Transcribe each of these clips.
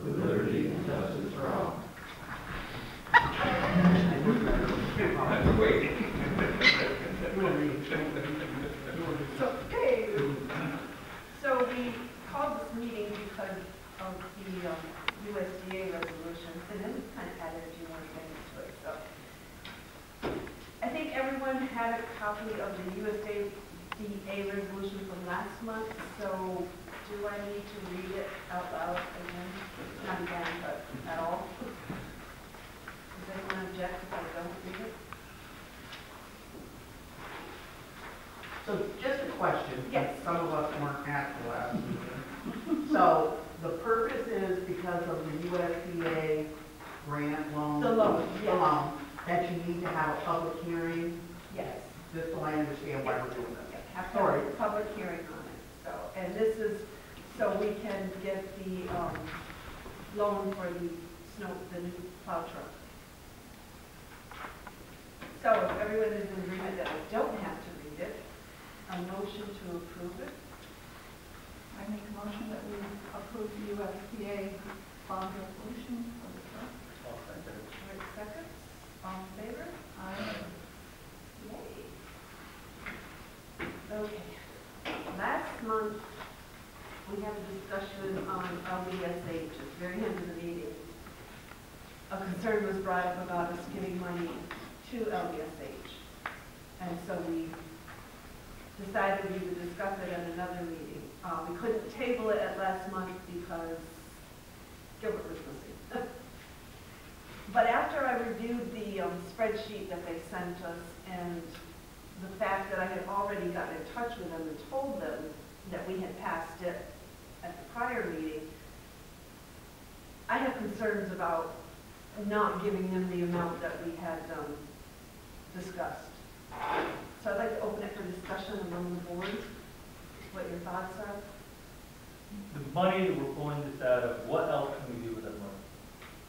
with liberty and justice for all. So we called this meeting because of the USDA resolution, and then we kind of added a few more things to it. So I think everyone had a copy of the USDA resolution from last month. So do I need to read it out loud again? Not again, but at all? Does anyone object if I don't read it? So just a question. Yes. Some of us weren't at the last meeting. So the purpose is because of the USDA grant loan? The loan, The yes. loan, that you need to have a public hearing, Yes. just so I understand why we're doing this. Have to have a public hearing on it. So, and this is so we can get the loan for the new plow truck. So if everyone is in agreement that I don't have to read it, a motion to approve it. I make a motion that we approve the USDA bond resolution for the truck. I'll second it. Rick seconds. All in favor? Aye. Yay. Okay. Last month, we had a discussion on LBSH. At the very end of the meeting, a concern was brought up about us giving money to LBSH. And so we decided we would discuss it at another meeting. We couldn't table it at last month because Gilbert was missing. But after I reviewed the spreadsheet that they sent us and the fact that I had already gotten in touch with them and told them that we had passed it at the prior meeting, I have concerns about not giving them the amount that we had discussed. So I'd like to open it for discussion among the board, what your thoughts are. The money that we're pulling this out of, what else can we do with that money?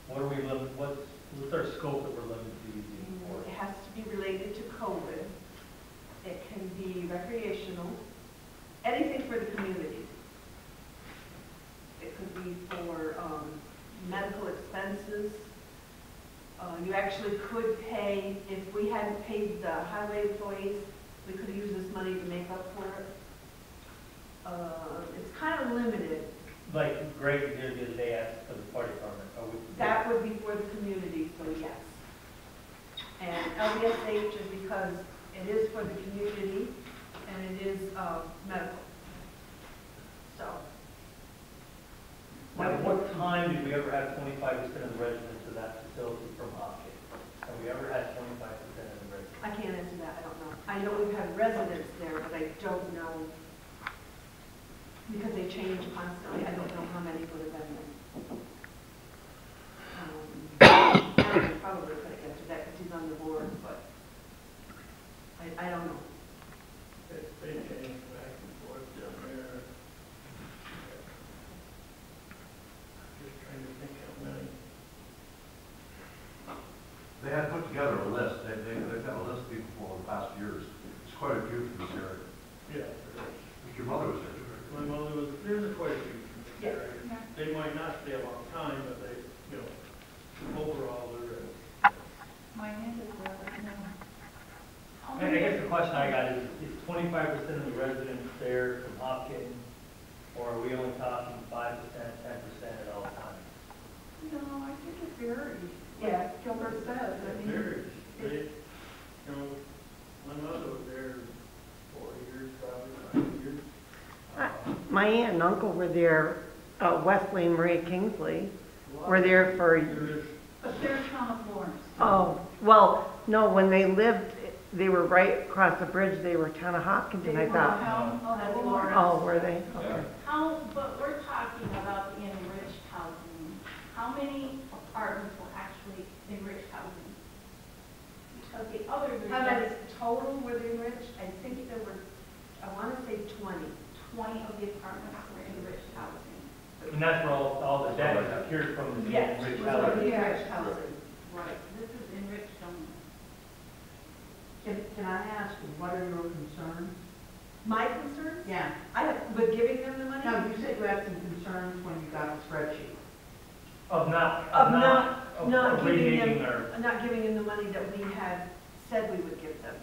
What are we what's our scope that we're limited to using it for? It has to be related to COVID. It can be recreational, anything for the community. It could be for medical expenses. You actually could pay, if we hadn't paid the highway employees, we could have used this money to make up for it. It's kind of limited. Like Greg did the other day asked for the fire department. That would be for the community, so yes. And LBSH is because it is for the community and it is medical. So. At what time did we ever have 25% of the residents of that facility from Hopkins? Have we ever had 25% of the residents? I can't answer that, I don't know. I know we've had residents there, but I don't know, because they change constantly, I don't know how many would have been there. Aaron probably could get to that because he's on the board, but I don't know. They change back and forth down there. Just trying to think how many. They had put together a list. They've got a list of people for the past years. It's quite a few from this area. Yeah. Your mother was there. My mother was, there's quite a few from this Yes. area. They might not stay a long time, but they, you know, overall they're. My hand is there, but no. I guess the question I got is 25% of the residents there from Hopkins, or are we only talking 5%, 10% at all times? No, I think it varies. Yeah. Like Gilbert says, I mean, Varies. They, you know, my mother was there 4 years, probably 5 years. My aunt and uncle were there, Wesley and Maria Kingsley were there for, but they're town of Lawrence. oh, well, no, when they lived, they were right across the bridge, they were town of Hopkinton, I thought. Town That's of Lawrence. Lawrence. Oh, were they? Okay. But we're talking about the enriched housing. How many apartments were actually enriched housing? Because the other. How many total were they rich? I think there were, I want to say 20. 20 of the apartments were enriched housing. And that's where all the debt is secured from the Yes, rich it was housing. for the enriched housing. Right. This is enriched only. Can I ask, what are your concerns? My concerns? Yeah. I have, but giving them the money? No, you said you had some concerns when you got the spreadsheet. Of not, of not, of not giving remaking them, our, not giving them the money that we had said we would give them.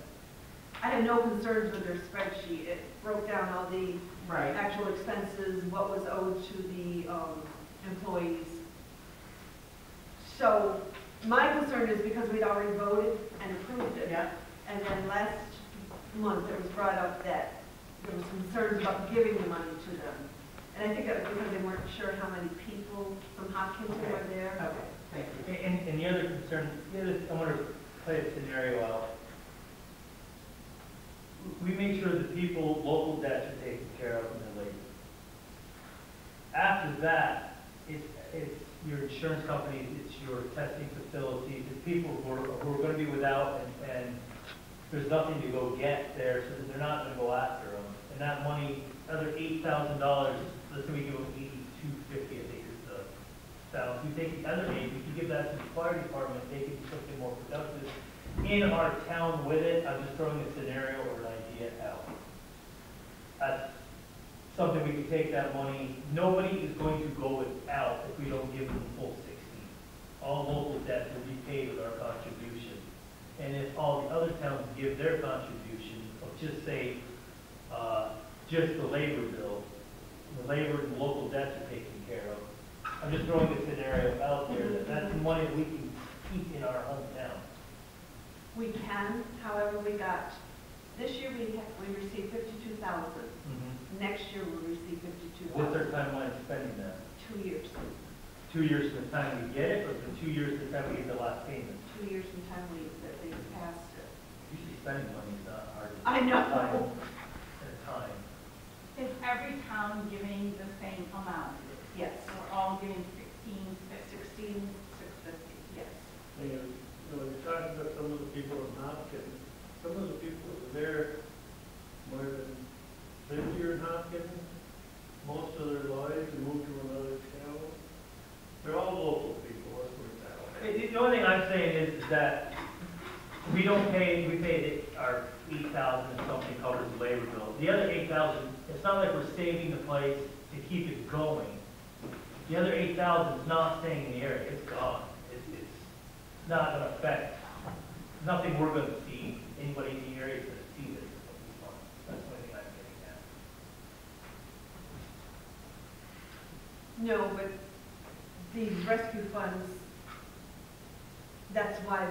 I had no concerns with their spreadsheet. It broke down all the Right. actual expenses, what was owed to the employees. So my concern is because we'd already voted and approved it. Yeah. And then last month, it was brought up that there was concerns about giving the money to them. And I think that was because they weren't sure how many people from Hopkinton were there. Okay, thank you. and the other concern, I want to play a scenario out. We make sure that people, local debts are taken care of in their labor. After that, it's your insurance companies, it's your testing facilities, it's people who are going to be without and there's nothing to go get there, so that they're not going to go after them. And that money, another $8,000, let's say we give them $8,250, I think is the balance. We take the other $8,000, we can give that to the fire department, they can do something more productive in our town with it. I'm just throwing a scenario or an idea out. That's something we can take that money. Nobody is going to go without if we don't give them the full 16. All local debt will be paid with our contribution. And if all the other towns give their contribution, of just say, just the labor bill, the labor and local debts are taken care of. I'm just throwing a scenario out there that that's money we can keep in our hometown. We can, however, we got, this year we received 52,000. Next year we'll receive 52,000. What's our timeline of spending that? 2 years. 2 years from the time we get it, or from 2 years from the time we get the last payment? 2 years from the time that they passed it. Usually spending money is not hard to I know. find at a time. Is every town giving the same amount? Yes. We're all giving 16,650, yes. And, you're talking about some of the people in Hopkins, some of the people that were there more than 50 years in Hopkins, most of their lives, and moved to another town. They're all local people, let's put it that way. The only thing I'm saying is that we don't pay, we pay our 8,000 and something covers the labor bill. The other 8,000, it's not like we're saving the place to keep it going. The other 8,000 is not staying in the area, it's gone. It's not going to affect, nothing we're going to see, anybody in the area is going to see this. That's the only thing I'm getting at. No, but these rescue funds, that's why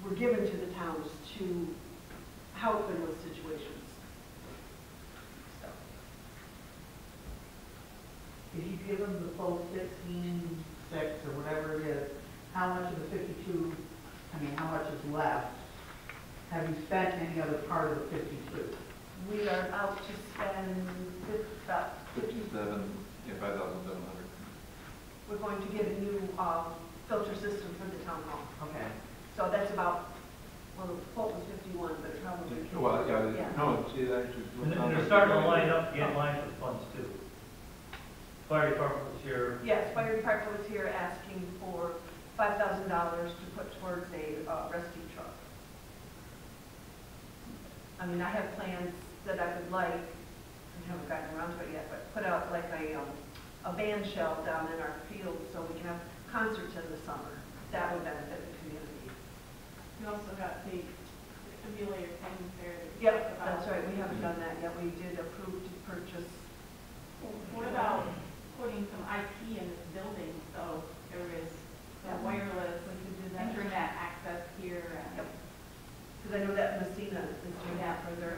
were given to the towns to help in those situations. So, If you give them the full 16,600 or whatever it is, how much of the 52, how much is left? Have you spent any other part of the 52? we are out to spend about 57, yeah, 5,700. we're going to get a new filter system for the town hall. Okay. So that's about, well, the quote was 51, but it probably. Well, yeah, Yeah. no, see, that actually. And they're starting to line up, get line for funds too. Fire department was here. Yes, fire department was here asking for $5,000 to put towards a rescue truck. I mean, I have plans that I would like, I haven't gotten around to it yet, but put out like a band shell down in our field so we can have concerts in the summer. That would benefit the community. You also got the simulator things there. Yep, that's right, we haven't done that yet. We did approve to purchase. What about putting some IT in this building, so there is Yeah. wireless We could do that. internet access here and. Yep. Because I know that Messina is doing that for their,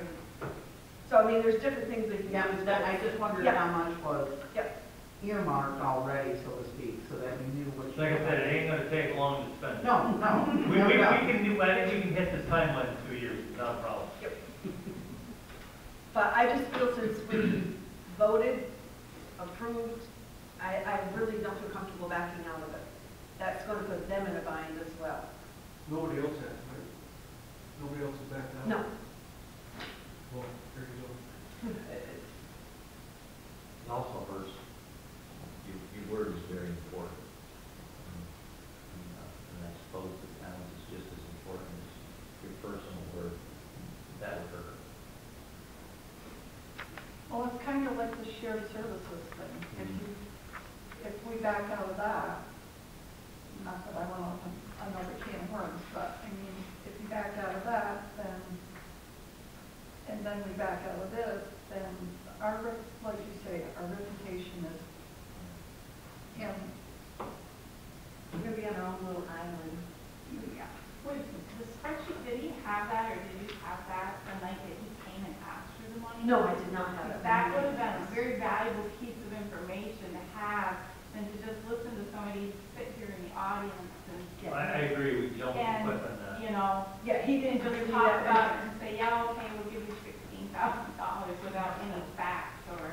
so I mean, there's different things we can Yeah, do. that, I just wondered Yeah. how much was Yep. earmarked already, so to speak, so that we knew what. Like I said, it ain't gonna take long to spend. No, no. We no, no. can do, I think we can hit this timeline in 2 years, not a problem. But I just feel since we voted, approved, I really don't feel comfortable backing out of it. That's going to put them in a bind as well. Nobody else has, right? Nobody else is back now? No. Well, there you go. It also hurts, your word is very important. And I suppose the towns is just as important as your personal word. That would hurt. Well, it's kind of like the shared services thing. If we back out of that, not that I went off on another can of worms, but I mean, if you back out of that, then, and then we back out of this, then our, like you say, our reputation is, and, We're gonna be on our own little island. Yeah. Wait, the spreadsheet, did he have that, or did you have that the night that he came and asked for the money? No, I did not have it. That would have been a very valuable piece of information to have, than to just listen to somebody sit here in the audience I agree, we don't and, put on that. you know, Yeah, he didn't just give me talk that. about it and say, yeah, okay, we'll give you $16,000 without any facts or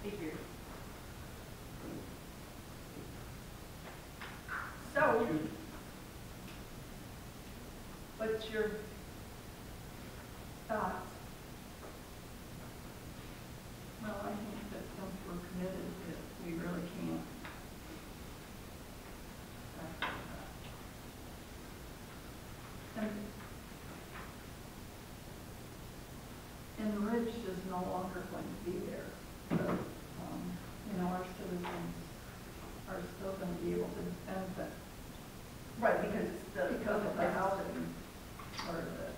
figures. So, what's your thoughts? well, I think that since we're committed, that we really can't. back out of that. And Rich is no longer going to be there, but, you know, our citizens are still going to be able to benefit Right, because it's because of the housing part of it.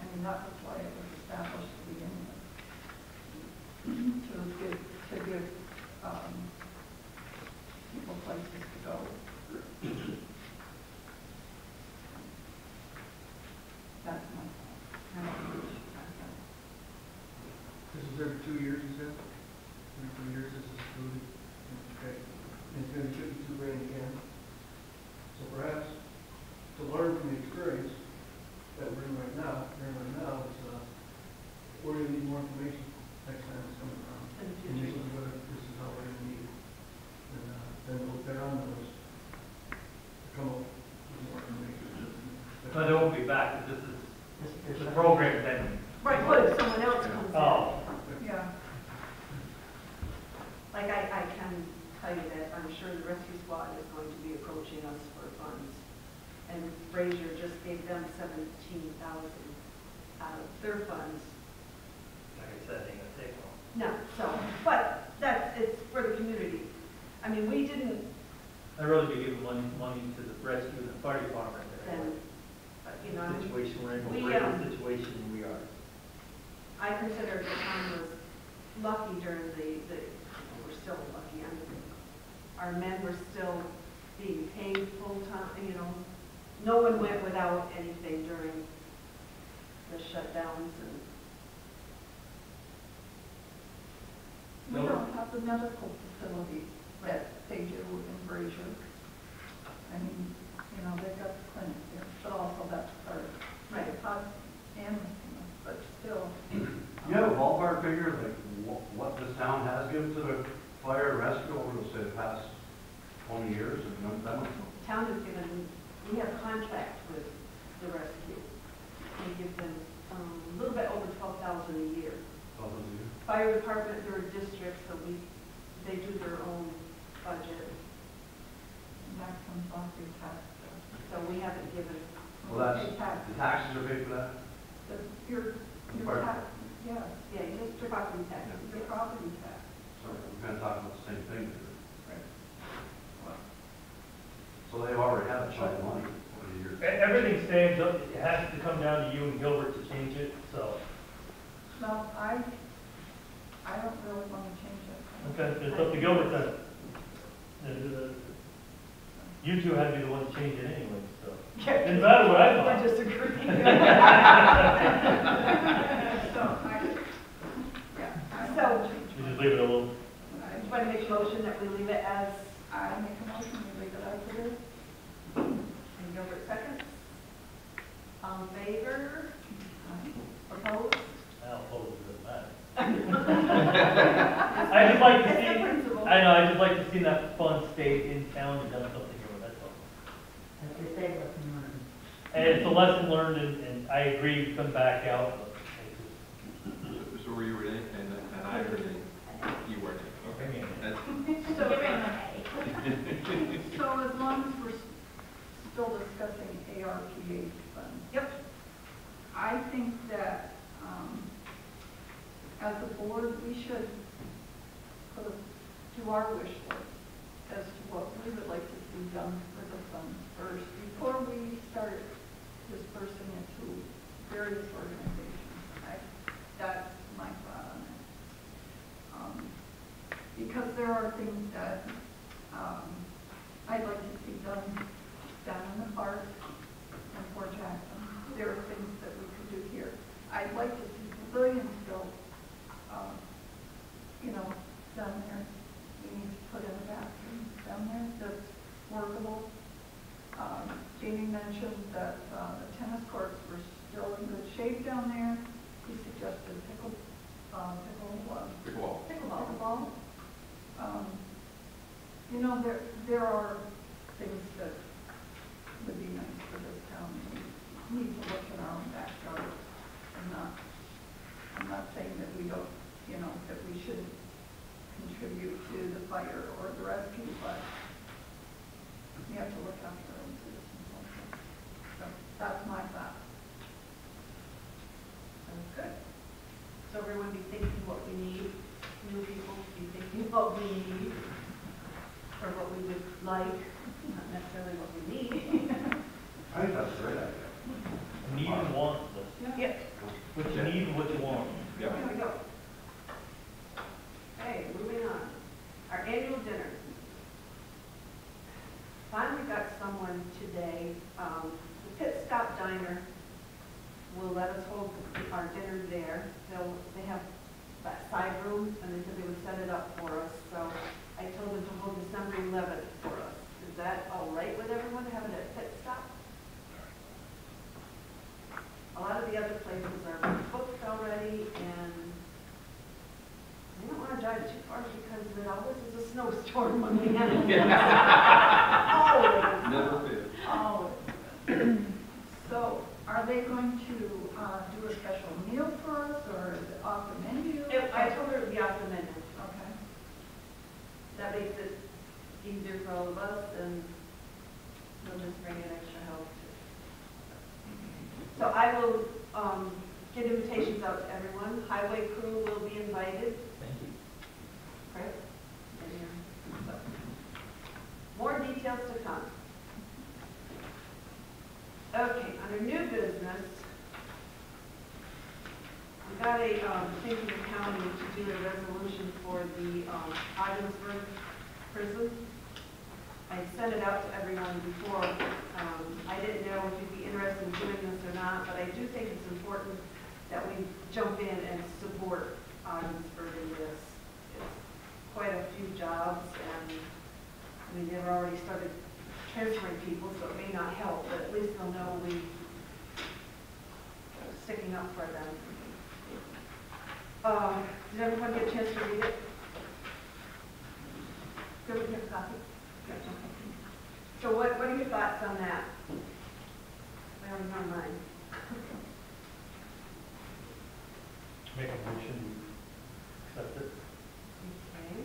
I mean, that was why it was established to begin with. To give, people places to go. That's my thought. I don't know what you guys think. This is every 2 years, you said? Every 2 years this is included? Okay. And it's gonna be 52 grand again. So perhaps, to learn from the experience that we're in right now, is, we're gonna need more information next time it's coming around. In the And this future. is what, this is how we're gonna need it. And, then we'll get on those, come up with more information. No, they won't be back, this is, the program's ending. Right, but if someone else comes in. Oh, Yeah. Like I can tell you that I'm sure the rescue squad is going to be approaching us for funds. And Frazier just gave them 17,000 out of their funds. like I said, ain't gonna take long. No, so, but that's, it's for the community. I mean, we didn't, I'd rather be giving money to the rescue and the fire department than then, but, you know, the situation we're in, we, we're in the situation we are. I consider the town was lucky during we're still lucky. I mean, our men were still being paid full-time, you know. No one went without anything during the shutdowns and, We No. don't have the medical facility that they do in Fraser. I mean, you know, they've got the clinic there, but also that's part of, Right. and, but still. You have a ballpark figure, like what this town has given to the fire and rescue over, say, the past 20 years? And that much? town has given, we have a contract with the rescue. We give them a little bit over 12,000 a year. Fire department, they're a district, so they do their own budget. And that comes off your tax bill. So we haven't given, Well, that's, Pay tax. the taxes are paid for that? Your Pardon? tax, yes, yeah, just your property tax. your property tax. Sorry, we're kind of talking about the same thing here. Right. So they've already had a chunk of money over the years. Everything stands up, it has to come down to you and Gilbert to change it, so, No, I don't really want to change it. okay, it's up to Gilbert then. You two had to be the ones changing it anyway, so. Didn't matter what I I thought. disagree. So, yeah, I don't So- want to change You it. just leave it alone. I want to make a motion that we leave it as, I make a motion, we leave it as it is. and Gilbert seconds. All in favor? Opposed? I don't suppose it doesn't matter. I just like to It's the see, principle. I know, I just like to see that fund stay in town and done something here, that's all. As they say, lesson learned. And it's a lesson learned, and I agree, come back out, but it's So were you renee, and I renee, you weren't. Okay. That's, So, Give him an A. so as long as we're still discussing ARPA funds. Yep. I think that, as a board, we should do our wish list as to what we would like to see done with the funds workable. Jamie mentioned that the tennis courts were still in good shape down there. He suggested Pickleball. pickleball. You know, there are things that would be nice for this town. We need to look at our own backyard. I'm not saying that we don't, you know, that we shouldn't contribute to the fire or the rescue, but we have to look after our own citizens also. So that's my thought. Sounds good. So everyone be thinking what we need, new people be thinking what we need, or what we would like, not necessarily what we need. I think that's a great idea. Need and want list. Yep. What you need and what you want. There we go. Okay, moving on. Our annual dinner. Finally got someone today. The Pit Stop Diner will let us hold our dinner there. They have that side room, and they said they would set it up for us. So I told them to hold December 11th for us. Is that all right with everyone to have it at Pit Stop? A lot of the other places are booked already, and we don't want to drive too far because it always is a snowstorm when we have it. Always. Never fails. Oh. So are they going to do a special meal for us, or is it off the menu? I told her it would be off the menu. Okay. That makes it easier for all of us, and we'll just bring in extra help. So I will get invitations out to everyone. Highway crew will be invited. Thank you. Right? More details to come. Okay, under new business, we got a thing from the county to do a resolution for the Ogdensburg prison. I sent it out to everyone before. I didn't know if you'd be interested in doing this or not, but I do think it's important that we jump in and support Ogdensburg in this. It's quite a few jobs, and I mean, they've already started transferring people, so it may not help, but at least they'll know we're sticking up for them. Did everyone get a chance to read it? Good, we have a copy? Good, okay. So what are your thoughts on that? I already know mine. Make a motion, accept it. Okay.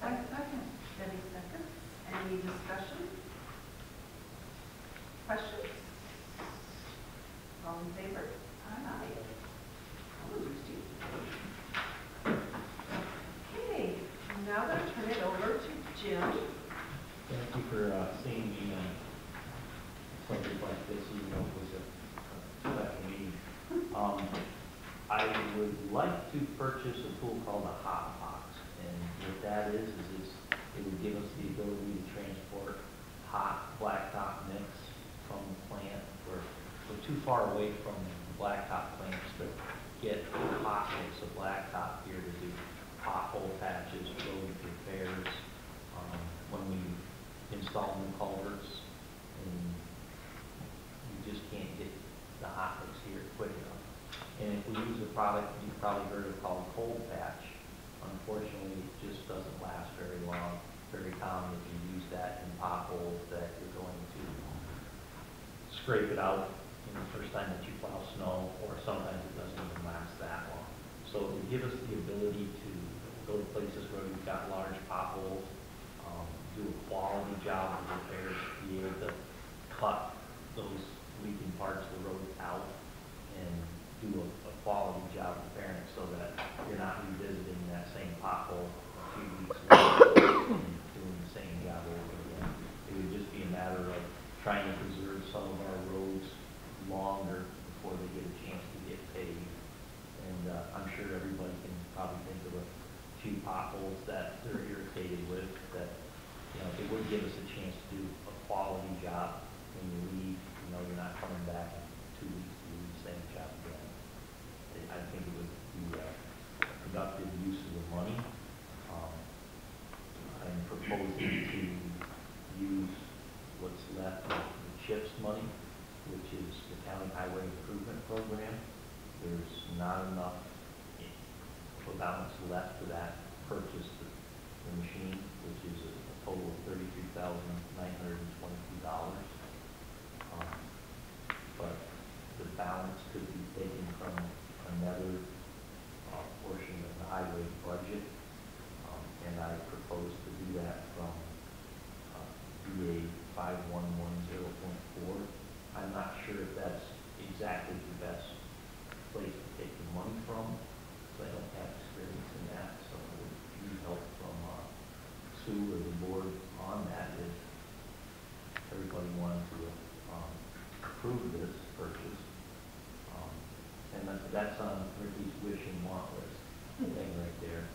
Second. Any seconds? Any discussion? Questions? All in favor? Aye. Opposed? Okay, I'm now going to turn it over to Jim. Thank you for seeing me on something like this, even though it was a special meeting. I would like to purchase a tool called a hot box, and what that is it would give us the ability to transport hot blacktop mix from the plant. We're too far away from the blacktop plants to get hot mix of blacktop here to do pothole patches, road repairs, when we install new culverts, and you just can't get the hot mix here quick enough. And if we use a product you've probably heard of called cold patch, unfortunately it just doesn't last very long. Very common if you use that in potholes that you're going to scrape it out the first time that you plow snow, or sometimes it doesn't even last that long. So it would give us the ability to go to places where we've got large potholes, do a quality job of repairs, be able to cut those leaking parts of the road out and do a quality job repairing it so that you're not revisiting that same pothole a few weeks later and doing the same job over again. It would just be a matter of trying to preserve some of our roads longer before they get a chance to get paved. And I'm sure everybody can probably think of a few potholes that they're irritated with that, you know, it would give us a chance to do a quality job. When you leave, you know, you're not coming back in 2 weeks to do the same job again. I think it would be a productive use of the money. I'm proposing to use highway improvement program. There's not enough balance left for that purchase, the machine, which is a total of $33,922. But the balance could be taken from another portion of the highway budget, and I propose to do that from BA 5110.4. I'm not sure if that's exactly the best place to take the money from, because I don't have experience in that, so I would need help from Sue or the board on that if everybody wanted to approve this purchase. And that's on Ricky's wish and want list thing right there.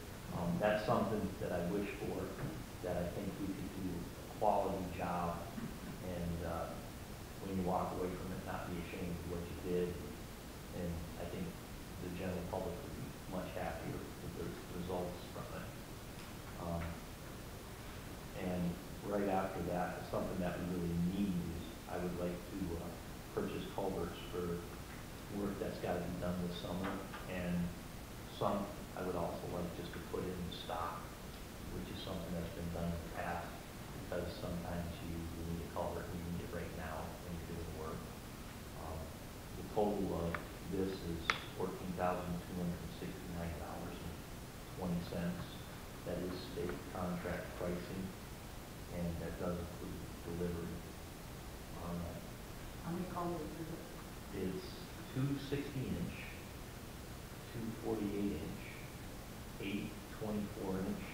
That's something that I wish for, that I think we could do a quality job, and when you walk away from it, not be ashamed of what you did. And I think the general public would be much happier with the results from it. And right after that, something that we really need is, I would like to purchase culverts for work that's got to be done this summer, and some I would also like just to put in stock, which is something that's been done in the past, because sometimes you need a culvert, you need it right now when you're doing work. The total of this is $14,269.20. That is state contract pricing, and that does include delivery on that. How many culverts is it? It's 2 16-inch, 2 48-inch, 8 24-inch,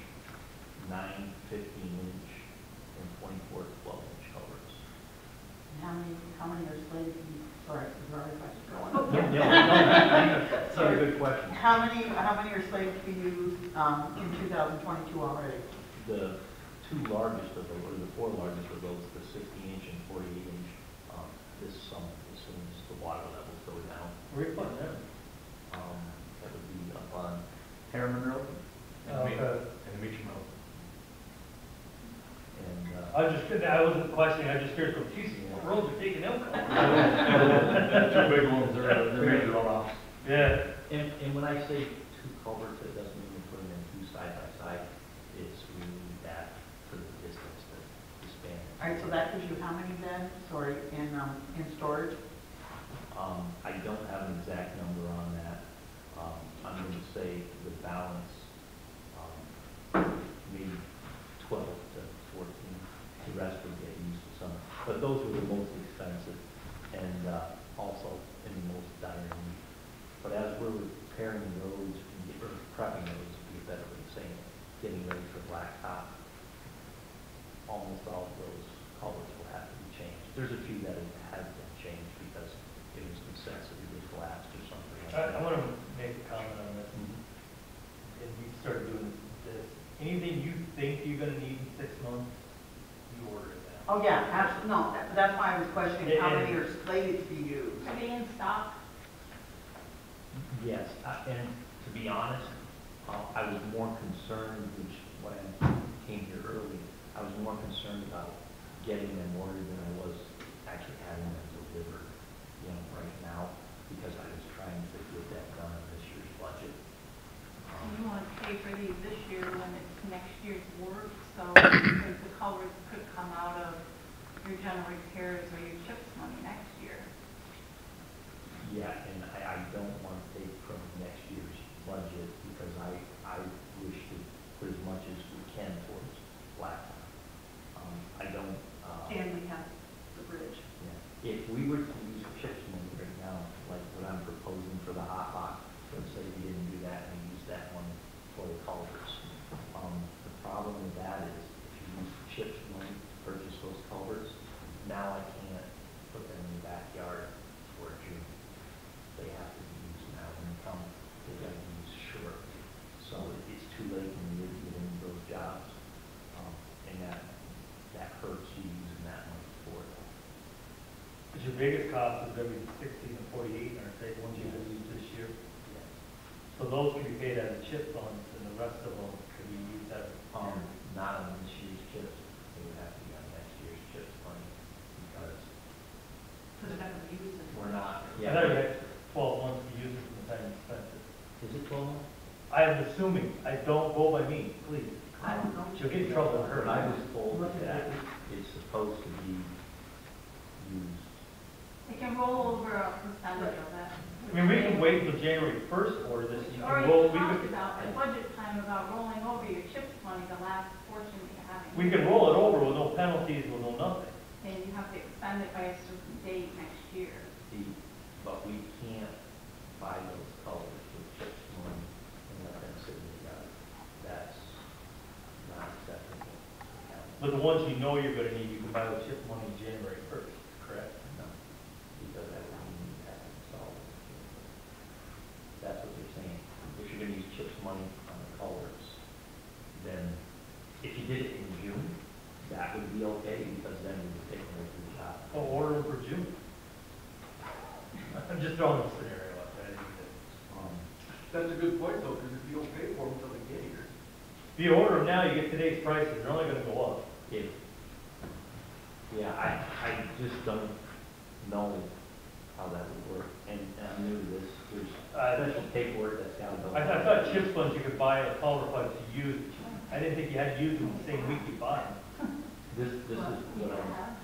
9 15-inch, and 24 12-inch culverts. And how many are slated to be, sorry, is there a question going No, on? that's a good question. How many are slated to be used in 2022 already? The two largest of those, or the four largest of those, the 16-inch and 48-inch, this summer, as soon as the water levels go down. Where you putting them? That would be up on Harriman Road. Okay. And Meacham Road. And, I wasn't questioning, I was just curious, geez, what roads are taking them? Two big ones, they're major runoffs. Yeah. and when I say two culverts, it doesn't mean we're putting them two side by side. It's we need that for the distance to span. All right, so that gives you how many then, sorry, in storage? I don't have an exact number on that. I'm going to say the balance, maybe 12 to 14. The rest would get used to summer. But those were the most expensive and also in the most dire need. But as we're repairing roads, or prepping roads, would be a better way of saying it, getting ready for blacktop, almost all of those culverts will have to be changed. There's a few that have been changed because it was necessity to collapse or something like that. I want to make a comment on this, and we started doing this. Anything you think you're gonna need in 6 months, you order it now. Oh, yeah, absolutely, no, that's why I was questioning how many are slated to be used. Are they in stock? Yes, and to be honest, I was more concerned, which when I came here early, I was more concerned about getting them ordered than I was actually having them delivered, right now, because I was trying to get that done in this year's budget. You want to pay for these this year when it's next year's work, so because the culverts could come out of your general repairs or your CHIPS money next year. Yeah, and I don't want to take from next year's budget because I wish to put as much as we can towards blacktop. I don't. And we have the bridge. Yeah. If we were to use CHIPS money right now, like what I'm proposing for the hot box, let's say we didn't do that and we use that one for the culverts. The problem with that is if you use CHIPS money to purchase those culverts, now I can't put them in the backyard for June. They have to be used now. When they come, they got to be used shortly. So it's too late when you get into those jobs, and that hurts you using that money for it. But your biggest cost is gonna be 16 and 48, aren't they, the ones you're gonna use this year? Yes. So those can be paid out of CHIP funds, and the rest of them can be used as. Not on this year's CHIPS. It would have to be on next year's CHIPS money because So they're not going to use it. we're not I'm assuming, I don't go by me, please. I don't know. You'll get in trouble with her. But I was told that it's supposed to be used. They can roll over a percentage of that. I mean, we can wait until January first order this, you Or can you roll, we talked could, about at budget time about rolling over your CHIPS money, the last portion that you have. we can roll it over with no penalties, with no nothing. And you have to expend it by a certain date next year. See, but we can't buy those colors with chips money and let them sit in the yard. That's not acceptable. But the ones you know you're gonna need, you can buy with chip money January first, correct? No, because that would mean you have to install it. That's what they're saying. If you're gonna use chips money on the colors, then if you did it in June, that would be okay, because then we would take them away from the shop. Oh, order them for June. I'm just throwing a scenario out there. Um, That's a good point though, because if you don't pay for them until they get here. If you order them now, you get today's prices, they're only gonna go up. If, yeah, I just don't know how that would work, and I'm new to this, there's special paperwork that's gotta go. I thought chip sponge, you could buy a color pipe to use. I didn't think you had to use them the same week you buy them. This is We what I'm, have,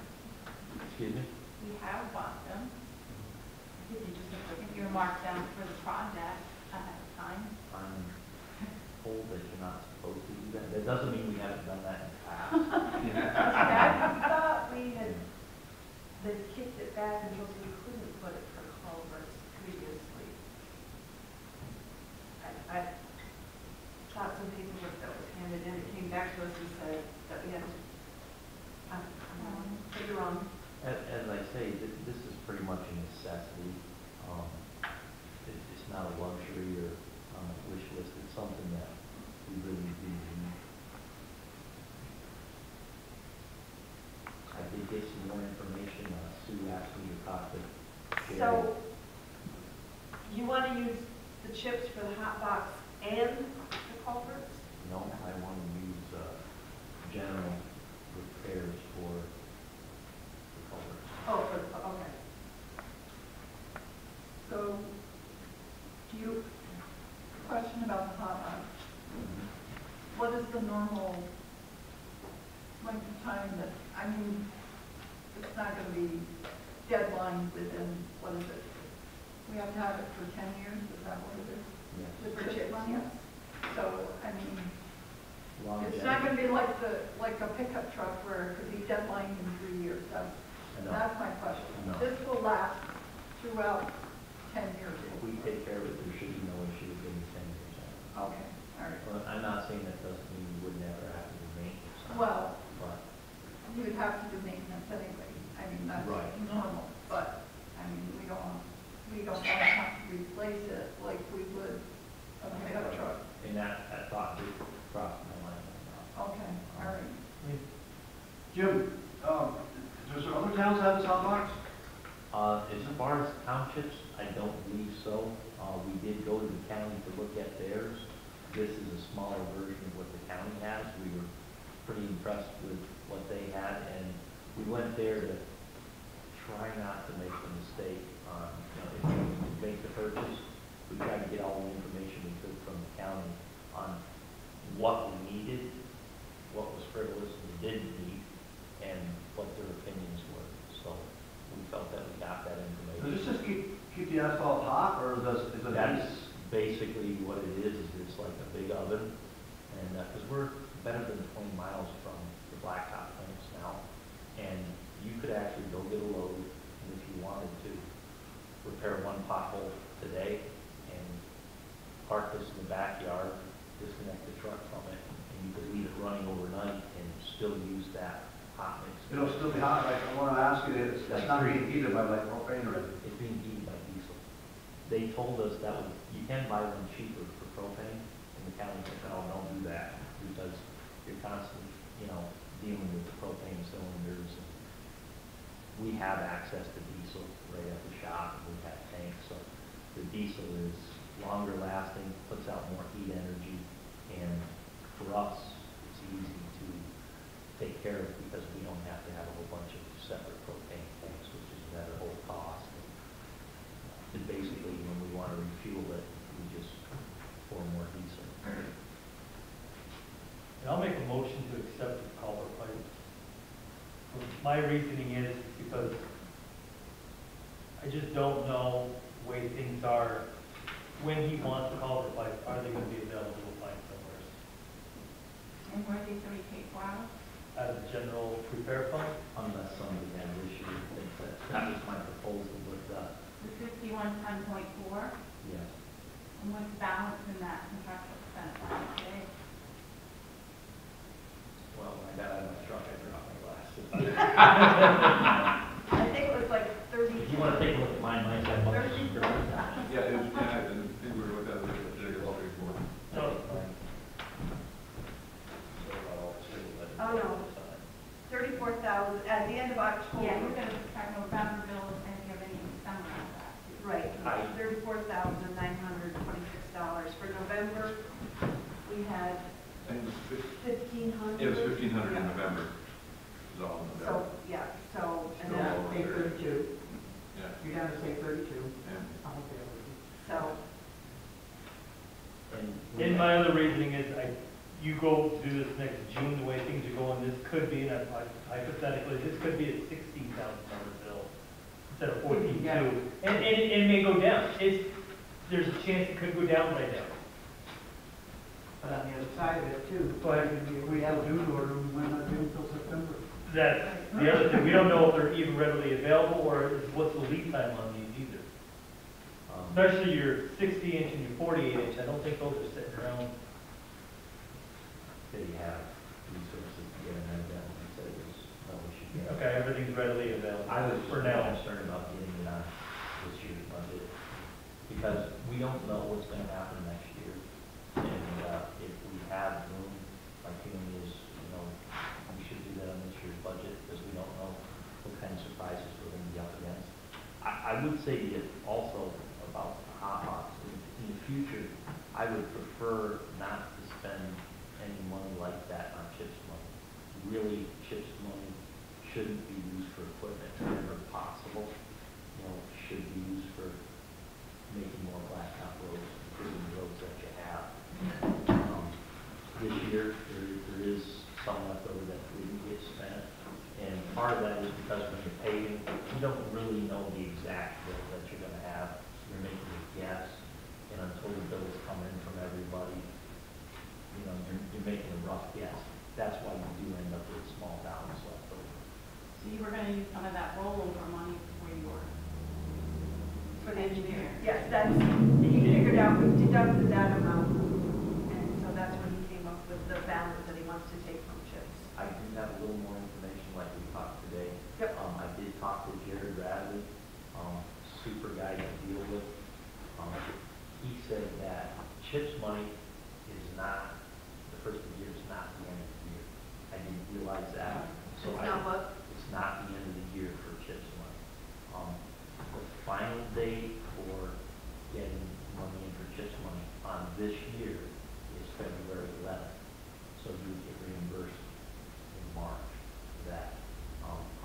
excuse me? we have bought them. I think you just have to. If you're marked down for the project ahead of time. I'm told that you're not supposed to do that. That doesn't mean we haven't done that in the past. I thought we had, they kicked it back until we couldn't put it for culverts previously. I thought some paperwork that was handed in, it came back to us and said that we had to, but you're wrong. As I say, this is pretty much a necessity. It's not a luxury or on a wish list. It's something that we really do need. I did get some more information. Sue asked me to talk to Jerry. So, you want to use the chips for the hot box and the culverts? No, I want to use general repairs for the culverts. Oh, okay. So, do you, question about the hot box. What is the normal length of time that, I mean, it's not gonna be deadline within, what is it? We have to have it for 10 years, is that what it is? Yes. With For the chips, chip money? yes. So, I mean, Longevity. it's not gonna be like a pickup truck where it could be deadline in 3 years, I know. that's my question. No. This will last throughout 10 years. If we take care of it, there should be no issue with getting 10 years out. Okay, all right. Well, I'm not saying that doesn't mean we would never have to do maintenance on it, Well, but you would have to do maintenance anyway. I mean, that's Right. normal, but, I mean, we don't want to have to replace it like we would a pickup truck. and that thought did cross my mind. Okay, all right. Jim, does there other towns have this hot box? As far as townships, I don't believe so. We did go to the county to look at theirs. This is a smaller version of what the county has. We were pretty impressed with what they had, and we went there to try not to make the mistake on, if we make the purchase, we tried to get all the information we could from the county on what we needed, what was frivolous and we didn't need, and what their opinions were. So we felt that we got that Does information. this just keep the asphalt hot, or is it? That's basically what it is it's like a big oven, and, because we're better than 20 miles from the blacktop plants now, and you could actually go get a load, and if you wanted to, repair one pothole today, and park this in the backyard, disconnect the truck from it, and you could leave it running overnight and still use that hot mix. It'll still be hot, like, I want to ask you, it's not being heated by like propane or anything? It's being heated by diesel. They told us that you can buy one cheaper for propane, and the county said, no, don't do that, because you're constantly, dealing with the propane cylinders. And we have access to diesel right at the shop, and we have tanks, so the diesel is longer lasting, puts out more heat energy, and for us, it's easy to take care of because we don't have to have a whole bunch of separate propane tanks, which is at a whole cost. And basically, when we want to refuel it, we just pour more diesel. my reasoning is because I just don't know the way things are. When he wants to call it, like, are they gonna be available to find somewhere? And where these are paid for out of? Out of the general repair fund? Unless somebody had an issue, thinks that was my proposal, but, The 5110.4, yeah. and what's the balance in that contractual expense today? Well, when I got out of my truck, I dropped my glasses. I think it was like 30. If you wanna take a look at mine, mine's got buttons. Yeah, it was, yeah, I think we were looking at it, the electric board. Oh, no. 34,000 at the end of October. Yeah, we're gonna start November bills and if you have any December on that. Right, I- $34,926. For November, we had I think it was 1,500. it was 1,500 in Yeah. November. It was all in So, November. yeah, so, and Still then, low. Say 32, Yeah, you're down to say 32. yeah. I'm okay with it. so, And And my other reasoning is, you go to do this next June, the way things are going, this could be, and hypothetically, this could be a $16,000 bill instead of 14.2. Yeah. And it may go down. There's a chance it could go down right now. But on the other side of it too, Go ahead. if we have a due order, we might not do until September. That's the other thing. We don't know if they're even readily available or what's the lead time on these either. Especially your 60-inch and your 48-inch. I don't think those are sitting around. Did he have resources to get an end down? He said it was no issue. Okay, everything's readily available I was for now. concerned about getting it on this year's budget, because we don't know what's gonna happen next year. And, if we have room, my feeling is, we should do that on this year's budget, because we don't know what kind of surprises we're gonna be up against. I would say that also about the hot box, in the future, I would prefer not to spend any money like that on CHIPS money. Really, CHIPS money shouldn't be used for equipment whenever possible. Should be used for making more blacktop roads, improving the roads that you have. This year, there is some left over that didn't get spent, and part of that is because when you're paving, you don't really know the exact bill that you're gonna have. You're making a guess, and until the bills come in from everybody, you're making a rough guess. That's why you do end up with small balance left over. So you were gonna use some of that rollover money for your for the engineer. engineer. Yes, he figured out, we deducted that amount. And so that's when he came up with the balance that he wants to take from CHIPS. I do have a little more information like we talked today. Yep. I did talk to Jared Bradley, super guy to deal with. He said that CHIPS money is not, the first of the year is not the end of the year. I didn't realize that. So It's not what? It's not the end of the year for CHIPS money. The final date for getting money in for CHIPS money on this year is February 11th. So you would get reimbursed in March for that.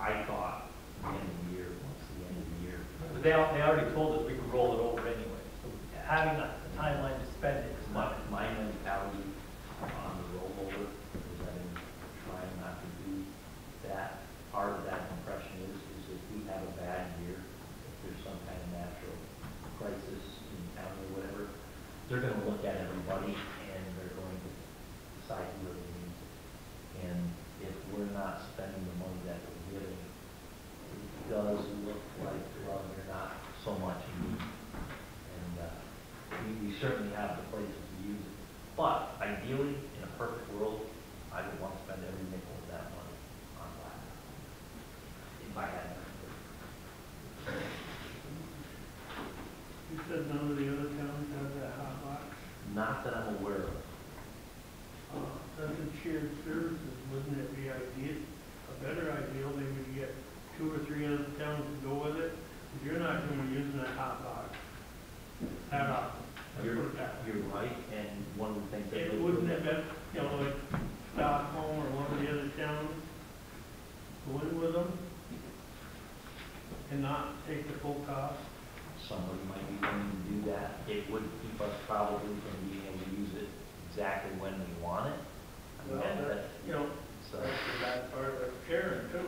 I thought the end of the year, once the end of the year. But they already told us we could roll it over anyway. So having a timeline to spend it is My, not. my mentality on the rollover is that I'm trying not to do that. Part of that compression is if we have a bad year, if there's some kind of natural crisis in town or whatever, they're gonna look at everybody and they're going to decide who really needs it. And if we're not spending the money that we're giving, it does look like, well, you're not so much in need. And, we certainly have the places to use it. But ideally, in a perfect world, I would want to spend every nickel of that money on blacktop. If I had that. You said none of the other towns have that hot box. Not that I'm aware of. Doesn't shared services, wouldn't it be a better idea, maybe to get 2 or 3 other towns to go with it? If you're not going to be using that hot box that often. You're right, and one of the things that. It wouldn't have been, like Stockholm or one of the other towns, go in with them and not take the full cost. Somebody might be willing to do that. It would keep us probably from being able to use it exactly when we want it. I mean, Well, that- you know, so, that's the bad part of sharing too.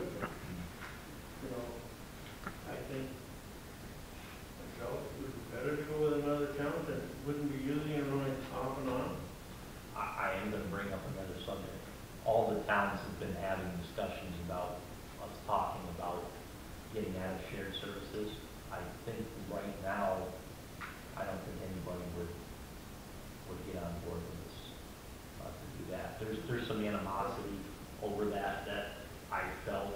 getting out of shared services. I think right now, I don't think anybody would get on board with this, to do that. There's some animosity over that I felt,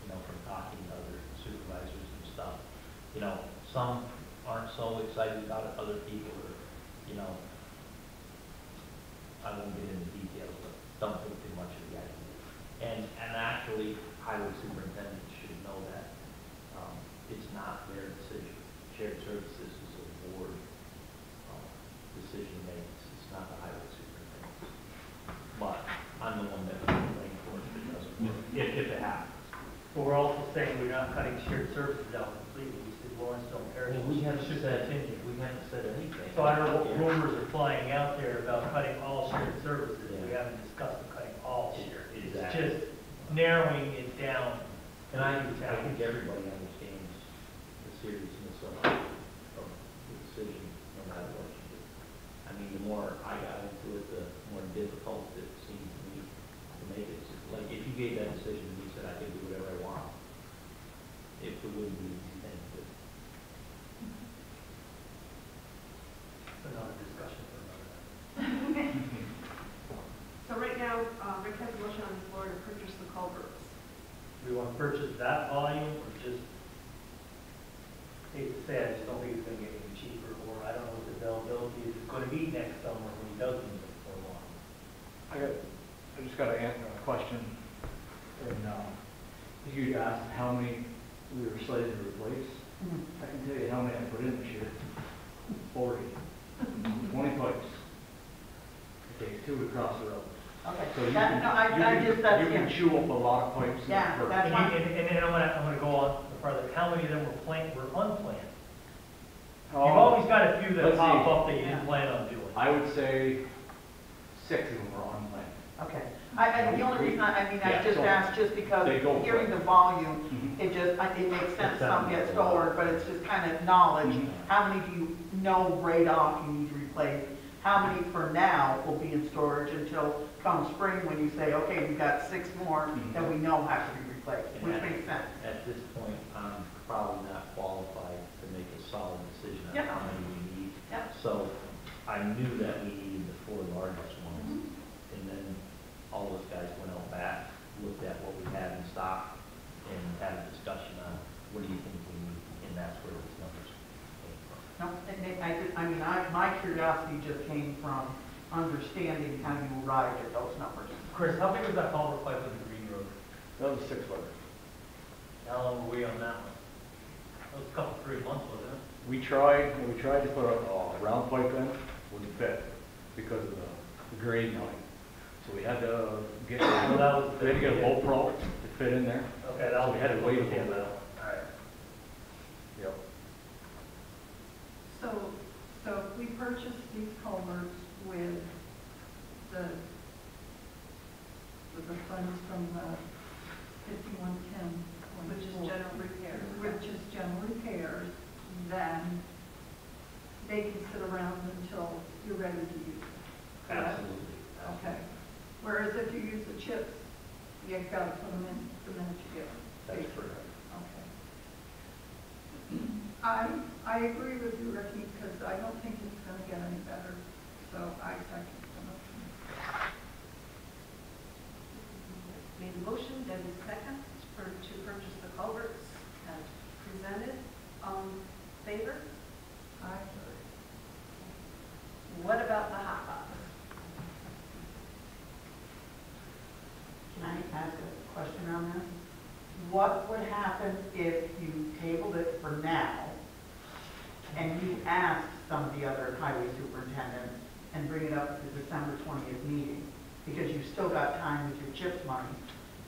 from talking to other supervisors and stuff. Some aren't so excited about it, other people are, I won't get into details, but don't think too much of the idea. And actually, highway superintendent should know that, it's not their decision. Shared services is a board, decision makes, it's not the highway superintendent. But I'm the one that would complain for it if it doesn't work, if it happens. But we're also saying we're not cutting shared services out completely. We said Lawrence don't perish. Well, we haven't should said, continue. we haven't said anything. So I don't know what rumors are flying out there about cutting all shared services. We Yeah. haven't discussed cutting all shared. It's Exactly. just narrowing it down. And I think everybody understands the seriousness of the decision, no matter what you do. I mean, the more I got into it, the more difficult it seemed to me to make it. Like, if you gave that decision and you said, I can do whatever I want, it wouldn't be an easy thing to do. Another discussion for another time. So right now, Rick has a motion on the floor to purchase the culverts. We want to purchase that volume or just, hate to say, I just don't think it's going to get any cheaper, or I don't know what the availability is going to be next summer when he does need it for long. I just got a question, and you asked how many we were slated to replace. I can tell you how many I put in this year. 40. 20 pipes. It takes 2 to cross the road. Okay, So you that, can, no, that's, you can chew up a lot of pipes. in the Yeah, first. that's And, fine. and then I'm gonna go on further. How many of them were planned, were unplanned? You've Oh, always got a few that let's pop see. up that you Yeah. didn't plan on doing. I would say 6 of them were unplanned. okay. The only reason, I Yeah, just so asked just because they go for hearing it. the volume, Mhm. it just, it makes sense It some sounds get like a lot. stored, but it's just kind of knowledge. Mhm. How many do you know right off you need to replace? How many for now will be in storage until come spring when you say, okay, we've got 6 more Mhm. that we know have to be replaced, which makes sense. At this point, I'm probably not qualified to make a solid decision on Yep. how many we need. Yep. So I knew that we needed the 4 largest ones. Mhm. And then all those guys went out back, looked at what we had in stock, and had a discussion on what do you think we need, and that's where these numbers came from. No, my curiosity just came from understanding how you arrived at those numbers. Chris, how big was that culvert pipe on the Green Road? That was 6 foot. How long were we on that one? That was a couple, 3 months, wasn't it? We tried to put a round pipe in, wouldn't fit because of the grade line. So we had to get, Well, that was we had to get a bolt pro to fit in there. Okay, that So was. we had to wait a okay, little bit. All right. Yep. So if we purchase these culverts with the funds from the 5110. Which is general repairs. Which is general repairs, then they can sit around until you're ready to use them. correct? Absolutely. Okay. Whereas if you use the chips, you've got to put them in the minute you get them. That's correct. Okay. I agree with you, Ricky, because I don't think it's going to get any better. So I second the motion. Made a motion, Debbie second, to purchase the culverts as presented. All in favor? Aye. What about the hot box? Can I ask a question on this? What would happen if you tabled it for now and you asked some of the other highway superintendents and bring it up at the December 20th meeting? Because you've still got time with your CHIPS money.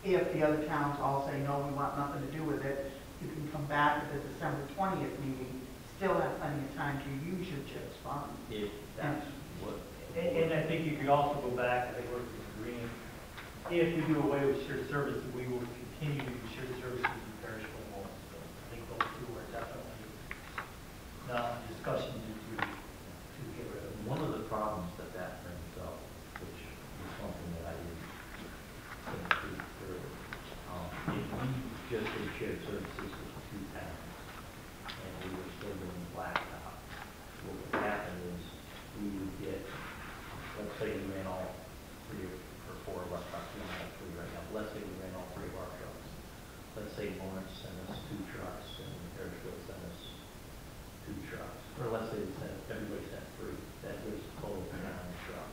If the other towns all say, no, we want nothing to do with it, you can come back at the December 20th meeting, still have plenty of time to use your CHIPS funds. If that's what. And I think if you also go back, I think we're agreeing, if we do away with shared services, we will continue to do shared services in perishable walls. So I think those two are definitely not discussions to get rid of. One of the problems that brings up, which is something that I didn't think through, if we just did shared shared services was 2 towns, and we were still doing blacktop. What would happen is we would get, let's say we ran all 3 or 4 of our trucks, we don't have 3 right now, but let's say we ran all 3 of our trucks. Let's say Lawrence sent us 2 trucks and Harrisville sent us 2 trucks, or let's say everybody sent 3, that was total 9 trucks.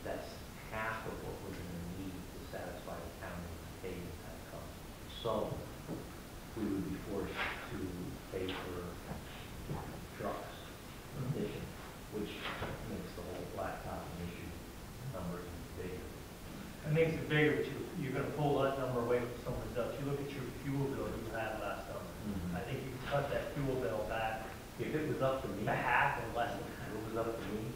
That's half of what we're gonna need to satisfy the county pay that cost. So, we would be forced to pay for trucks in addition, which makes the whole blacktop issue number even bigger. It makes it bigger, but you're gonna pull that number away from someone else. You look at your fuel bill you had last summer. Mhm. I think you cut that fuel bill back If it was up to me, to half or less than if it was up to me,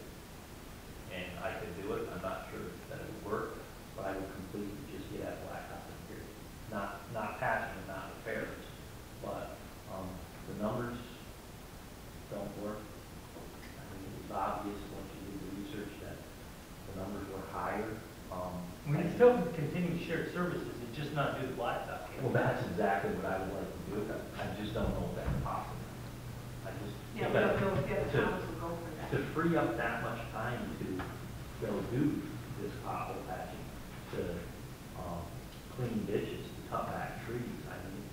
and I could do it, I'm not sure that it would work, but I would completely just get at blacktop in here. Not passionate, not repairs, but, the numbers don't work. I mean, it was obvious once you did the research that the numbers were higher. We can still continue shared services and just not do the blacktop. Well, that's exactly what I would like to do. I just don't know if that's possible. I just. Yeah, we don't know if the other towns will go for that. To free up that much time to go do this pothole patching, to, clean ditches, to cut back trees, I mean,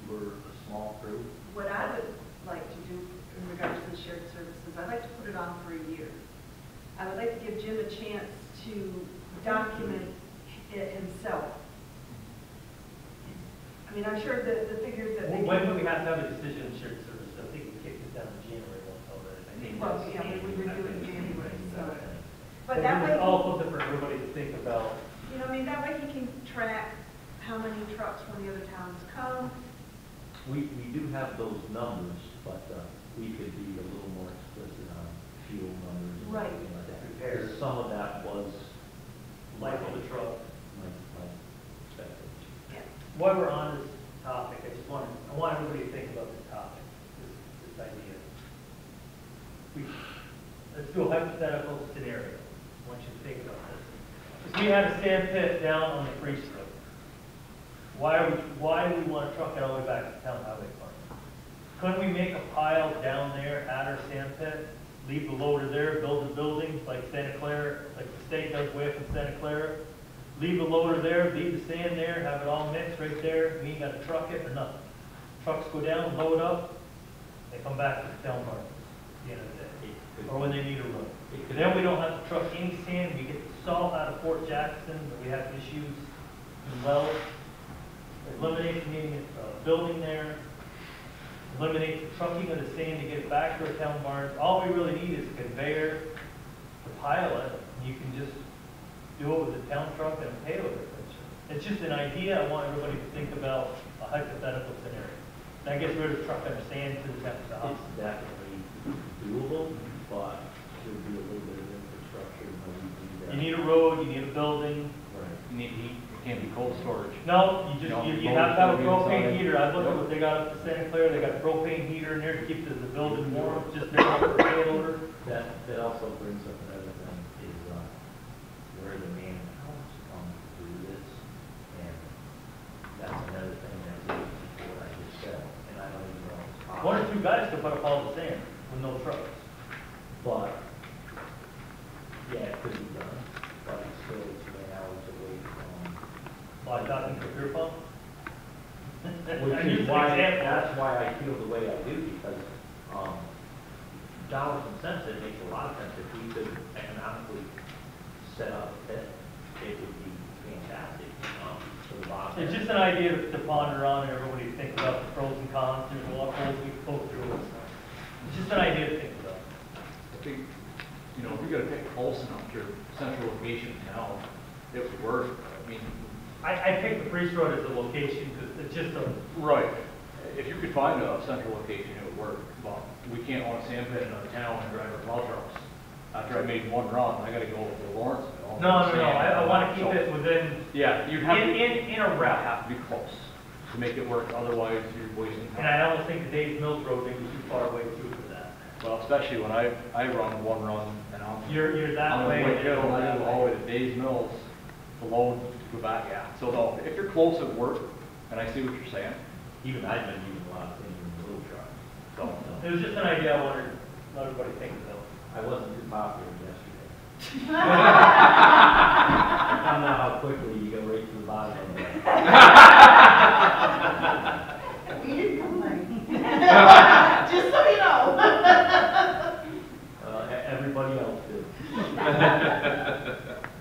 we're a small crew. What I would like to do in regards to the shared services, I'd like to put it on for a year. I would like to give Jim a chance to document it himself. I mean, I'm sure the figures that they. When do we have to have a decision on shared services? I think we kicked this down in January already. I think Well, that's- yeah, we were doing January, so. So But that way, it's also different for everybody to think about. you know, I mean, that way he can track how many trucks from the other towns come. We do have those numbers, but, we could be a little more explicit on fuel numbers and Right. everything like that. Because some of that was Life of the truck. like expected. While we're on this topic, I want everybody to think about this topic, this idea. Let's do a hypothetical scenario. I want you to think about this. If we had a sand pit down on the Priest Road, why do we want to truck it all the way back to town highway department? Couldn't we make a pile down there at our sand pit, leave the loader there, build a building like Santa Clara, like the state does way up in Santa Clara? Leave the loader there, leave the sand there, have it all mixed right there, we ain't gotta truck it or nothing. Trucks go down, load up, they come back to the town market at the end of the day, or when they need a road. Then we don't have to truck any sand, we get the salt out of Fort Jackson, where we have issues in Wells. Eliminate needing a building there, eliminate the trucking of the sand to get it back to our town barns. All we really need is a conveyor to pile it, and you can just do it with a town truck and a payload. It's just an idea. I want everybody to think about a hypothetical scenario. That gets rid of trucking the sand to the house. It's definitely doable, but should be a little bit of infrastructure. You need a road, you need a building. Right. You need heat, it can't be cold storage. No, you No, you have to have a both propane inside. heater. I looked at what they got up to Santa Clara. They got a propane heater in there to keep the building warm, just there for the payloader. That also brings up another thing, is, where the manhours come to do this, and that's another thing that goes to what I just said, and I don't even know if it's possible. 1 or 2 guys could put up all the sand with no trucks. But, yeah, it could be done, but it's still 2 hours away from. Well, I got into a beer pump. Which I used is an why, example. that's why I feel the way I do, because, dollars and cents, it makes a lot of sense. If we could economically set up a pit, it would be fantastic, for the bottom. It's just an idea to ponder on, and everybody to think about the pros and cons. There's a lot of holes we can poke through. It's just an idea to think about. I think, you know, if you're gonna pick close enough to your central location now, it would work. I mean, I picked the Priest Road as a location because it's just a, right, if you could find a central location, it would work, but we can't want a sand pit in another town and drive our plow trucks. After I made one run, I gotta go to Lawrenceville. no, I want to keep it within, Yeah, you'd have to. in a route. Have to be close to make it work, otherwise you're wasting And I time. almost think the Dave's Mills Road may be too far away too for that. Well, especially when I run one run and You're that I'm way. in and you're Whitfield, I that go all the way. way to Dave's Mills to load to go back, yeah. So no, if you're close at work, And I see what you're saying. Even I've been using a lot of things in the little truck, so, It was just an idea, I wanted to let everybody think of it. I wasn't too popular yesterday. I found out how quickly you go right to the bottom of it. We didn't complain. Just so you know. Everybody else did.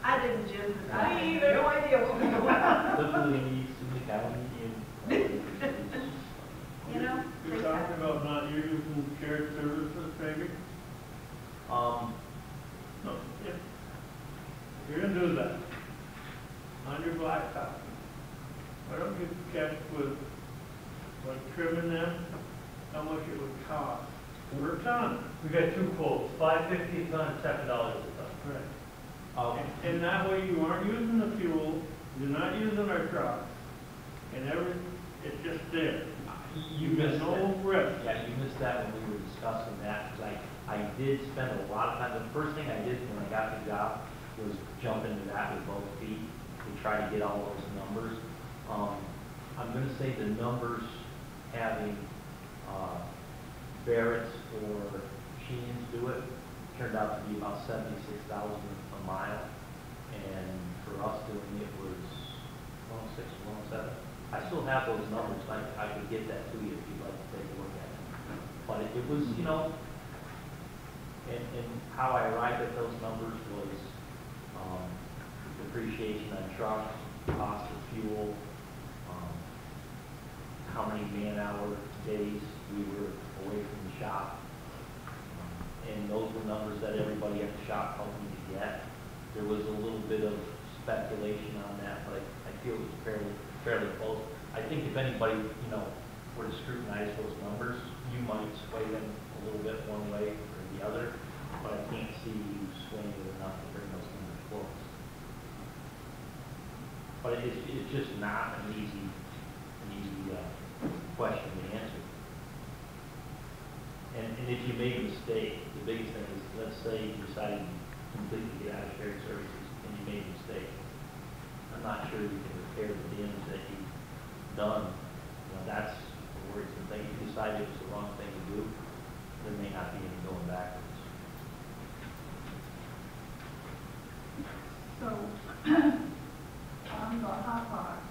I didn't, Jim, 'cause I Me had either. no idea what was going on. Literally needs to the county You know? You're talking about not using shared services, maybe? No, if you're gonna do that, on your blacktop, why don't you check with, like, trimming them, how much it would cost per ton? We got two quotes, $5.50 a ton and $7 a ton. Right. Um, And that way you aren't using the fuel, you're not using our trucks, and it's just there. You There's missed no that. risk. Yeah, you missed that when we were discussing that, because I did spend a lot of time, the first thing I did when I got the job was jump into that with both feet to try to get all those numbers. I'm gonna say the numbers having, Barrett's or Sheehan's do it, turned out to be about 76,000 a mile, and for us doing it was 106, 107. I still have those numbers, I could get that to you if you'd like to take a look at it. But it was, you know, and how I arrived at those numbers was depreciation on trucks, cost of fuel, how many man-hour days we were away from the shop. And those were numbers that everybody at the shop helped me to get. There was a little bit of speculation on that, but I feel it was fairly close. I think if anybody, you know, were to scrutinize those numbers, you might sway them a little bit one way or the other, but I can't see you swaying it enough to bring those numbers close. But it's just not an easy question to answer. And if you made a mistake, the biggest thing is, let's say you decided to completely get out of shared services and you made a mistake. I'm not sure you can repair the damage that you've done. You know, that's the worrisome thing. If you decide it was the wrong thing to do, there may not be any going backwards. So, on the hot box,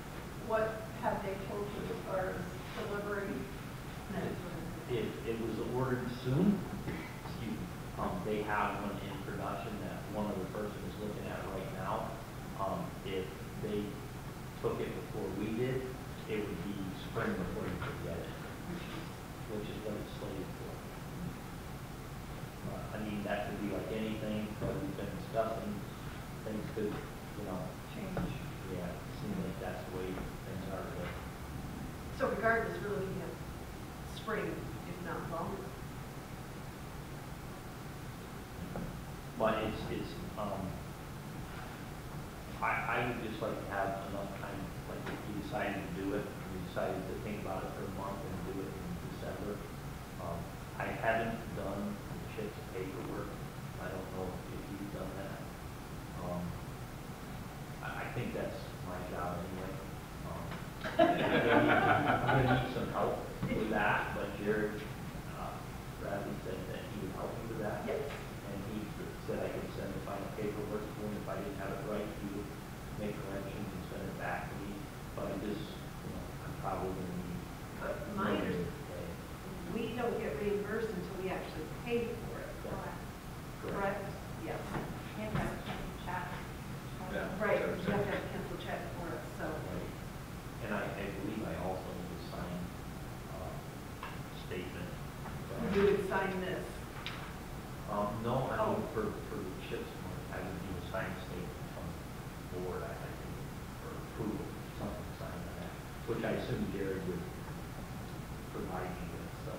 what have they told you as far as delivery? It was ordered soon. Excuse me. They have one in production that one other person is looking at right now. If they took it before we did, it would be spring before you could get it, which is what it's slated for. I mean, that could be like anything that we've been discussing. Things could, you know, Change. yeah, it seems like that's the way things are today. So regardless, we're looking at spring, if not longer. But I would just like to have enough time, like if you decided to do it, and you decided to think about it for a month and do it in December. I haven't done the CHIPS paperwork. I don't know if you've done that. I think that's my job anyway. I'm gonna need some help with that, but Jared, Bradley said that he would help me with that. Yes. And he said I could send the final paperwork to him if I didn't have it right, he would make corrections and send it back to me. But I just, you know, I'm probably gonna need. But my understanding, we don't get reimbursed until we actually pay for it. Correct? Yes. And I can chat. Yeah. Right, you have to have a cancel check for it, so. And I believe I also need to sign statement. You would sign this. No, I Oh. mean, for the CHIPS money, I would need a signed statement from the board, I think, for approval, something signed on that, which I assume Jared would provide me with, so.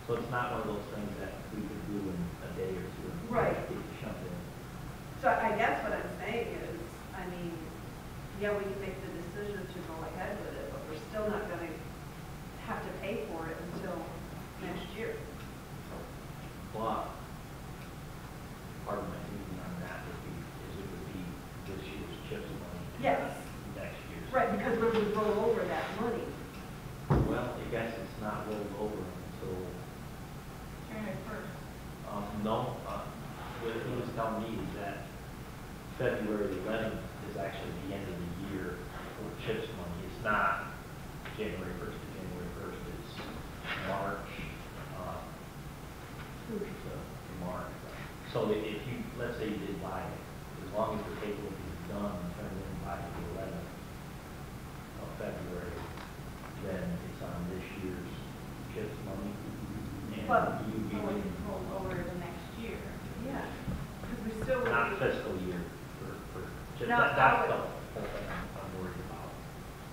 So it's not one of those things that we could do in a day or two. And Right. Get it shoved in. So I guess what I'm saying is, I mean, yeah, we can make the decision to go ahead with it, but we're still not gonna have to pay for it until next year. But part of my thinking on that would be, is it would be this year's CHIPS money. Yes. Next year's. Right, because when we roll over that money, guess it's not rolled over until, January first. no, what he was telling me is that February 11th is actually the end of the year for CHIPS money. It's not January 1st to January 1st, it's March, to March. So if you, let's say you did buy it, as long as the paperwork is done and turned in by the 11th of February, then it's on this year's CHIPS money. And But- you So be it's rolled over to next year. Yeah, because we still. not fiscal year for CHIPS. Not That's our- the whole thing I'm worried about,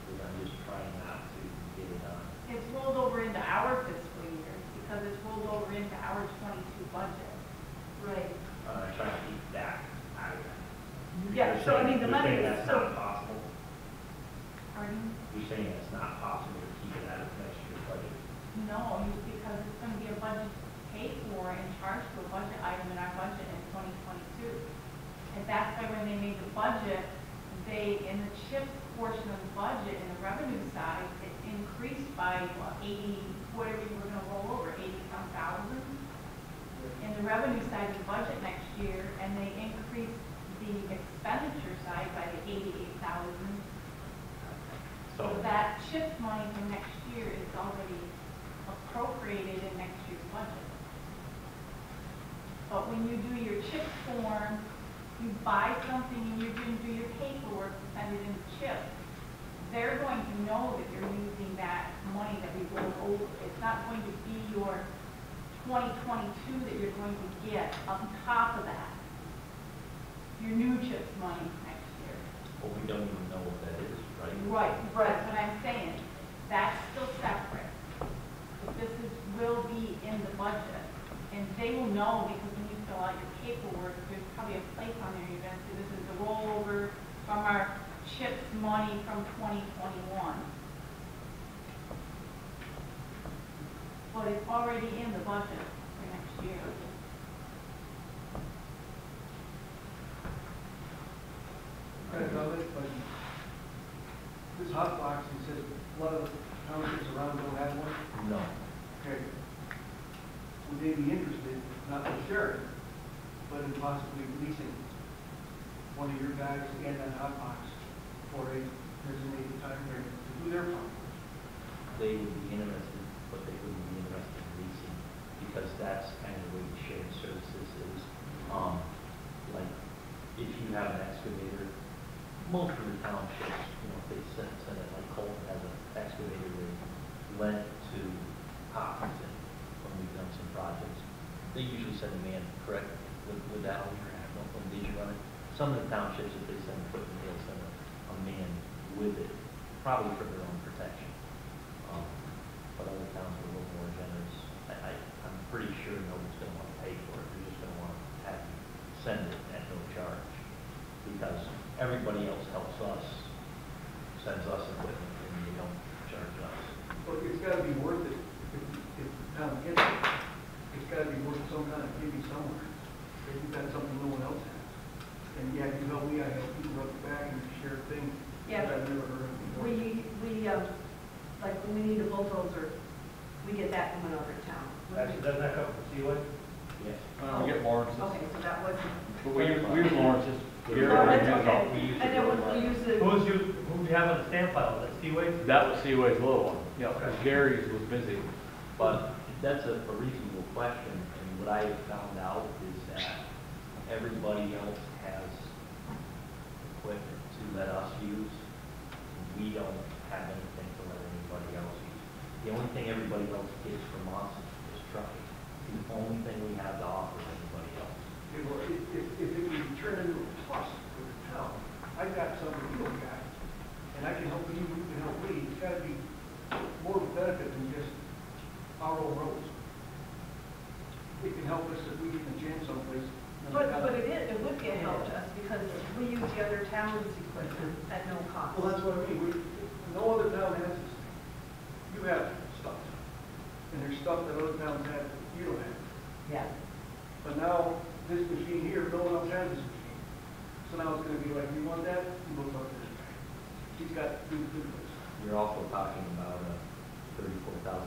because I'm just trying not to get it on. It's rolled over into our fiscal year because it's rolled over into our 22 budget. Right. I'm trying to keep that out of it. Yeah, You're so I saying- mean, the you're money saying is that's still, not possible? Pardon? You're saying it's not possible to keep it out of next year's budget? No, because it's going to be a budget paid for and charged to a budget item in our budget in 2022. And that's why when they made the budget, they, in the CHIPS portion of the budget, in the revenue side, it increased by, what, 80, whatever you were going to roll over, 80-some thousand? In the revenue side of the budget next year, and they increased the expenditure side by the 88,000. So that CHIPS money from next year is already appropriated in next year's budget. But when you do your CHIPS form, you buy something and you're going to do your paperwork to send it into CHIPS, they're going to know that you're using that money that we rolled over. It's not going to be your 2022 that you're going to get on top of that. Your new CHIPS money next year. Well, we don't even know what that is, right? Right, that's what I'm saying. That's still separate. But this is, will be in the budget. And they will know because when you fill out your paperwork, there's probably a place on there you're gonna see this is the rollover from our CHIPS money from 2021. But it's already in the budget for next year. Kind of comment, but this hot box, he says, a lot of townships around don't have one. No. Okay. Would they be interested, not in sharing, but in possibly leasing one of your guys and that hot box for a designated time frame to do their part? They would be interested, but they wouldn't be interested in leasing, because that's kind of the way shared services is. Like, if you have an excavator, most of the townships, if they send it, like Colton has an excavator they lent to Hopkinton when we've done some projects. They usually send a man, correct, with that one, when did you run it? Some of the townships, if they send equipment, they'll send a man with it, probably for their own protection. But other towns are a little more generous. I'm pretty sure nobody's going to want to pay for it. They're just going to want to have you send it at no charge. Because everybody else helps us, sends us equipment, and they don't charge us. But it's gotta be worth it if the town gets it. It's gotta be worth some kind of giving somewhere. If you've got something no one else has. And yeah, you help me, I help you, rub it back and share things. Yeah. That I've never heard of before. Like when we need a bulldozer, we get that from another town. Actually, doesn't that come from Seaway? Yes. We get Lawrence's. Okay, so that wasn't. But we use Lawrence's. Oh, Gary, that's we use all- okay. we use And it then for we use it. Who do you have on the stamp file? Is that Seaway? That was Seaway's little one. Yeah, because Gary's was busy. But that's a reasonable question, and what I have found out is that everybody else has equipment to let us use. We don't have anything to let anybody else use. The only thing everybody else gets from us is trucking. It's the only thing we have to offer anybody else. Yeah, well, if it can turn into a plus for the town, I've got something you don't got, and I can help you, you can help me, it's gotta be more of a benefit than just our own roads. It can help us if we get a jam someplace. But it would be a help to us because we use the other town's equipment at no cost. Well, that's what I mean, no other town has this. You have stuff, and there's stuff that other towns have that you don't have. Yeah. But now, this machine here, no one else has this machine. So now it's gonna be like, you want that? You go talk to this guy. He's got two this. You're also talking about a $34,000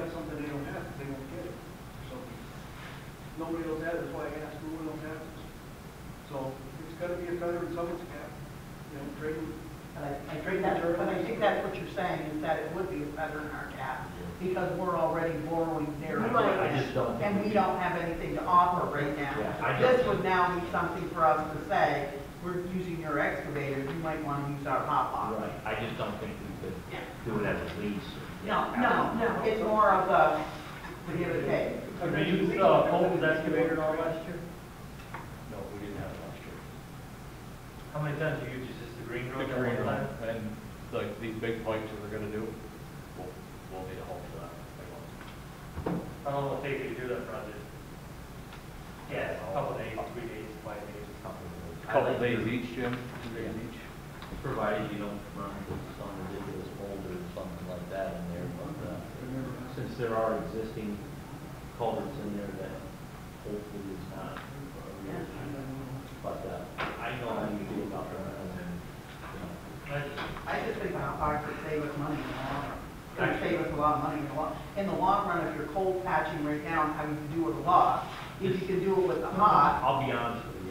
got something they don't have, they won't get it. So, nobody else has, that's why I asked, no one else has it. So, it's gotta be a feather in someone's cap, you know, trading. But I think that's what you're saying, is that it would be a feather in our cap, because we're already borrowing their I money. just don't think. And we don't have anything to offer right now. Yeah, I This don't- would now be something for us to say, we're using your excavator, you might want to use our hot box. Right, I just don't think we could Yeah. do it as a lease. No, it's more of the give and take. Did they use, Cole's excavator all last year? No, we didn't have it last year. How many times do you use just the green The road? green one, and like these big pipes that we're gonna do, we'll need a hole for that. How long will it take you to do that project? Yeah, a couple days, 3 days, 5 days. Couple days each, Jim, 2 days each. Provided you don't run into some ridiculous boulder or something like that in there, but, since there are existing culverts in there that hopefully is not a real issue. But, I know how you feel about the rentals and, you know. I just think hot box would save us money in the long run. It would save us a lot of money in the long run, if you're cold patching right now and having to do it a lot. If you can do it with the hot, I'll be honest with you,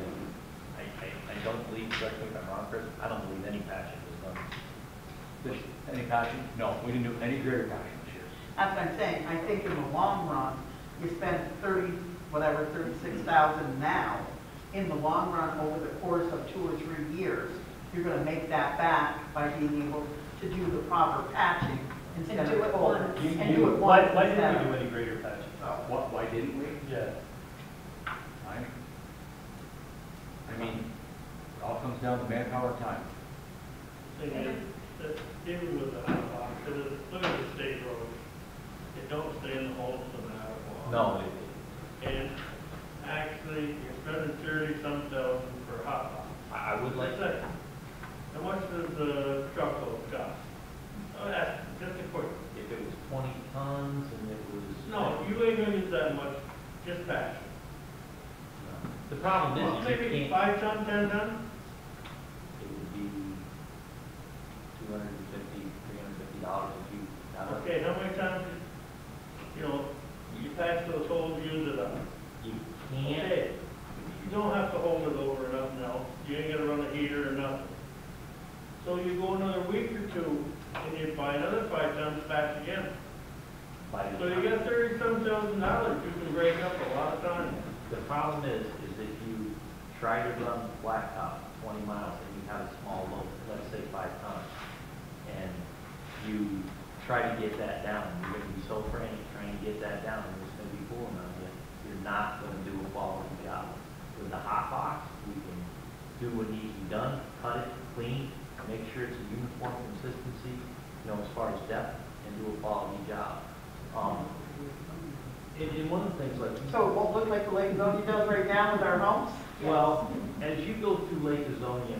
I don't believe, correct me if I'm wrong, Chris, I don't believe any patching was done. Any patching? No, we didn't do any greater patching this year. that's what I'm saying, I think in the long run, you spend 36,000 now. In the long run, over the course of 2 or 3 years, you're gonna make that back by being able to do the proper patching instead And of do it cold. once. And do it once Why instead didn't we of. do any greater patching? Why didn't we? Yeah. I mean, it all comes down to manpower time. Thing is, that even with the hot box, look at the state roads, it don't stay in the holes no matter what. No, And actually, you're spending 30-some thousand for a hot box. I would like Let's say, how much does the truckload cost? Oh, that's just a quick. if it was 20 tons and it was. No, you ain't gonna use that much, just patch. The problem is, you Maybe can't, 5 ton, 10 ton? it would be $250, $350 if you got it. Okay, how many times, you know, you patch those holes, use it up? You can't, Okay, you don't have to hold it over or nothing else, you ain't gonna run a heater or nothing. So you go another week or two, and you buy another 5 tons, patch again. by the So you time. got $30-some thousand, you can break up a lot of time. The problem is if you try to run blacktop 20 miles and you have a small load, let's say 5 tons, and you try to get that down, you're gonna be so frantic trying to get that down, and it's gonna be pulling on you, you're not gonna do a quality job. With the hot box, we can do what needs to be done, cut it, clean, make sure it's a uniform consistency, you know, as far as depth, and do a quality job. And one of the things like. So it won't look like the Lake Zone does right now with our homes? Well, as you go through Lake Azonia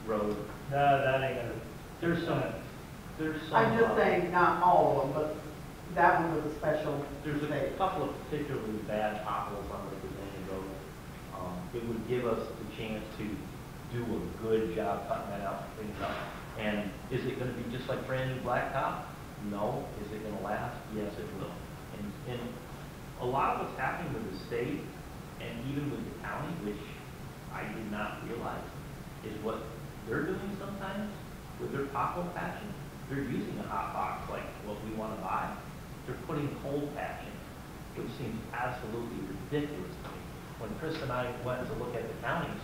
Road, No, that ain't gonna. there's some. I'm just saying, not all of them, but that one was a special There's a mistake. couple of particularly bad potholes on Lake Azonia Road. It would give us the chance to do a good job cutting that out and cleaning it up. And is it gonna be just like brand new blacktop? No. Is it gonna last? Yes, it will. And a lot of what's happening with the state and even with the county, which I did not realize, is what they're doing sometimes with their pothole patching. They're using a hot box like what we want to buy. They're putting cold patching, which seems absolutely ridiculous to me. When Chris and I went to look at the counties,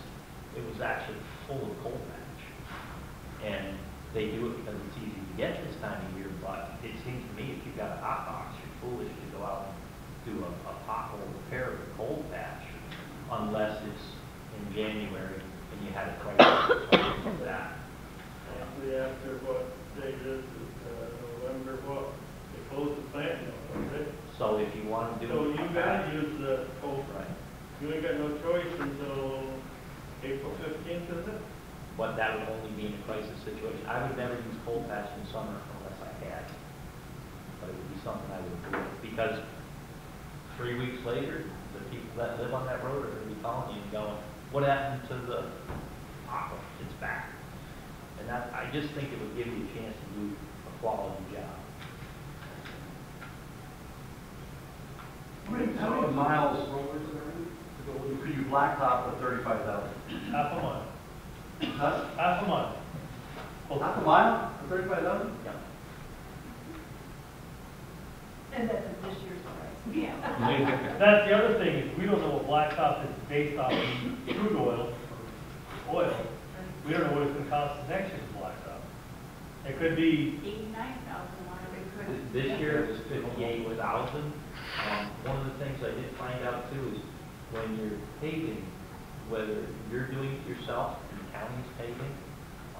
it was actually full of cold patch. And they do it because it's easy to get this time of year, but it seems to me if you've got a hot box, you're foolish to go out and do a pothole repair with a cold patch unless it's in January and you had a crisis like that. Actually, after what they did, November, what, they closed the plant, don't they? So if you want to do. So you gotta use the cold, Right. you ain't got no choice until April 15th, is it? But that would only be in a crisis situation. I would never use cold patch in summer unless I had to. But it would be something I would do, because 3 weeks later, the people that live on that road are going to be calling you and going, what happened to the aqua? It's back. And that, I just think it would give you a chance to do a quality job. How many miles could you blacktop for 35,000? Half a month. Huh? Half a month. Half a mile for 35,000? Yeah. And that's this year's price. Yeah. That's the other thing, is we don't know what blacktop is based off of crude oil. We don't know what it's gonna cost us next year's blacktop. It could be, 89,000, whatever it could. This year it was 58,000. One of the things I did find out too is when you're paving, whether you're doing it yourself and the county's paving,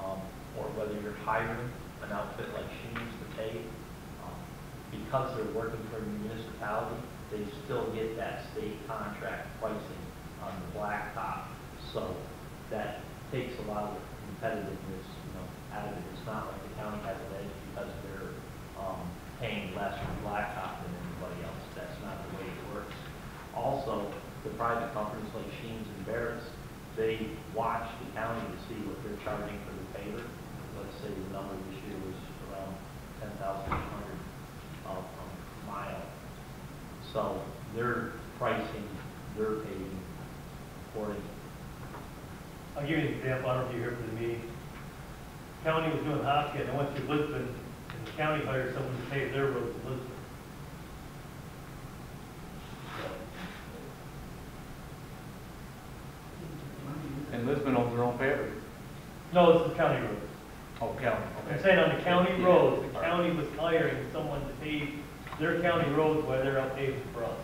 or whether you're hiring an outfit like Sheen's to pave, because they're working for a municipality, they still get that state contract pricing on the blacktop. So that takes a lot of the competitiveness, out of it. It's not like the county has an edge because they're paying less for blacktop than anybody else. That's not the way it works. Also, the private companies like Sheen's and Barrett's, they watch the county to see what they're charging for the paver. Let's say the number this year was around 10,800 a mile. So they're pricing their paving according. I'll give you an example, I don't know if you were here for the meeting. County was doing Hopkinton, I went through Lisbon, and the county hired someone to pave their roads in Lisbon. And Lisbon owns their own paver. No, this is county road. Oh, county, I'm okay. saying on the county roads, the county was hiring someone to pave their county roads while they're out paving for us.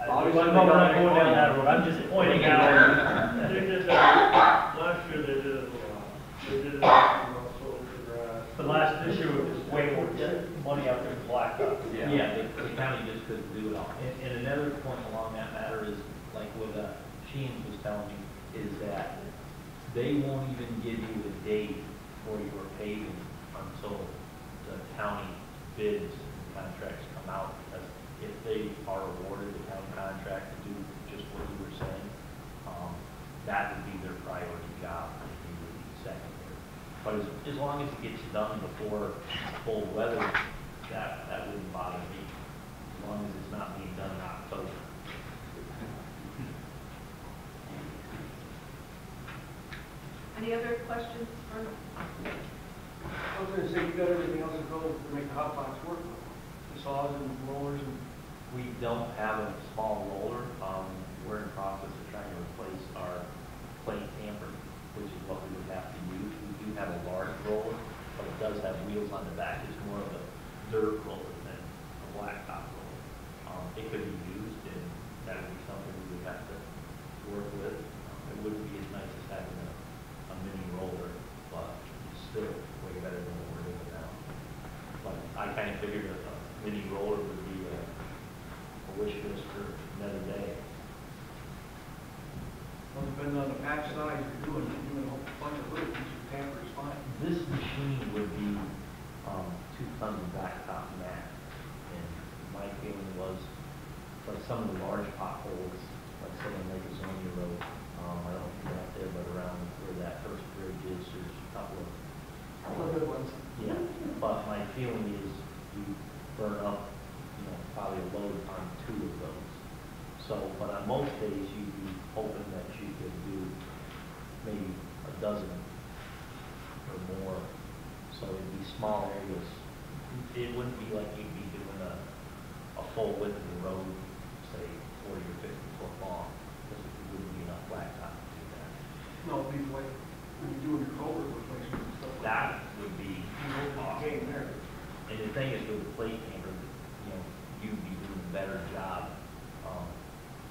Obviously, No, we're not going down that road, I'm just pointing out. They did that, last year they did it a lot. They did it, also the grass. But this year was just way more money out there than blacktop. Yeah, the county just couldn't do it all. And another point along that matter is, like what Sheen's was telling me, is that they won't even give you a date for your paving until the county bids and contracts come out. Because if they are awarded the county contract to do just what you were saying, that would be their priority job, and you would be secondary. But as long as it gets done before cold weather, that wouldn't bother me, as long as it's not being done in October. Any other questions for? I was gonna say, you got everything else to go to make the hot box work, the saws and rollers and. We don't have a small roller. We're in the process of trying to replace our plate camper, which is what we would have to use. We do have a large roller, but it does have wheels on the back. It's more of a dirt roller than a blacktop roller. It could be used, and that would be something we would have to work with. It wouldn't be as nice as having a mini roller, but it's still way better than what we're doing now. But I kind of figured a mini roller would be a wish list for another day. Well, depending on the patch size you're doing a whole bunch of little pieces, your camper is fine. This machine would be 2 tons of blacktop max, and my feeling was, like some of the large potholes, like some of Lake Azonia Road, I don't know if you're out there, but around where that first bridge is, there's a couple of Good ones. yeah, but my feeling is you burn up, probably a load on 2 of those. So, but on most days, you'd be hoping that you could do maybe a dozen or more. So it'd be small areas. It wouldn't be like you'd be doing a full width of the road, say 40 or 50 foot long, because it wouldn't be enough blacktop to do that. No, it'd be like when you're doing your culvert replacements and stuff like that. That would be Awesome. awesome. And the thing is with the plate camper, you'd be doing a better job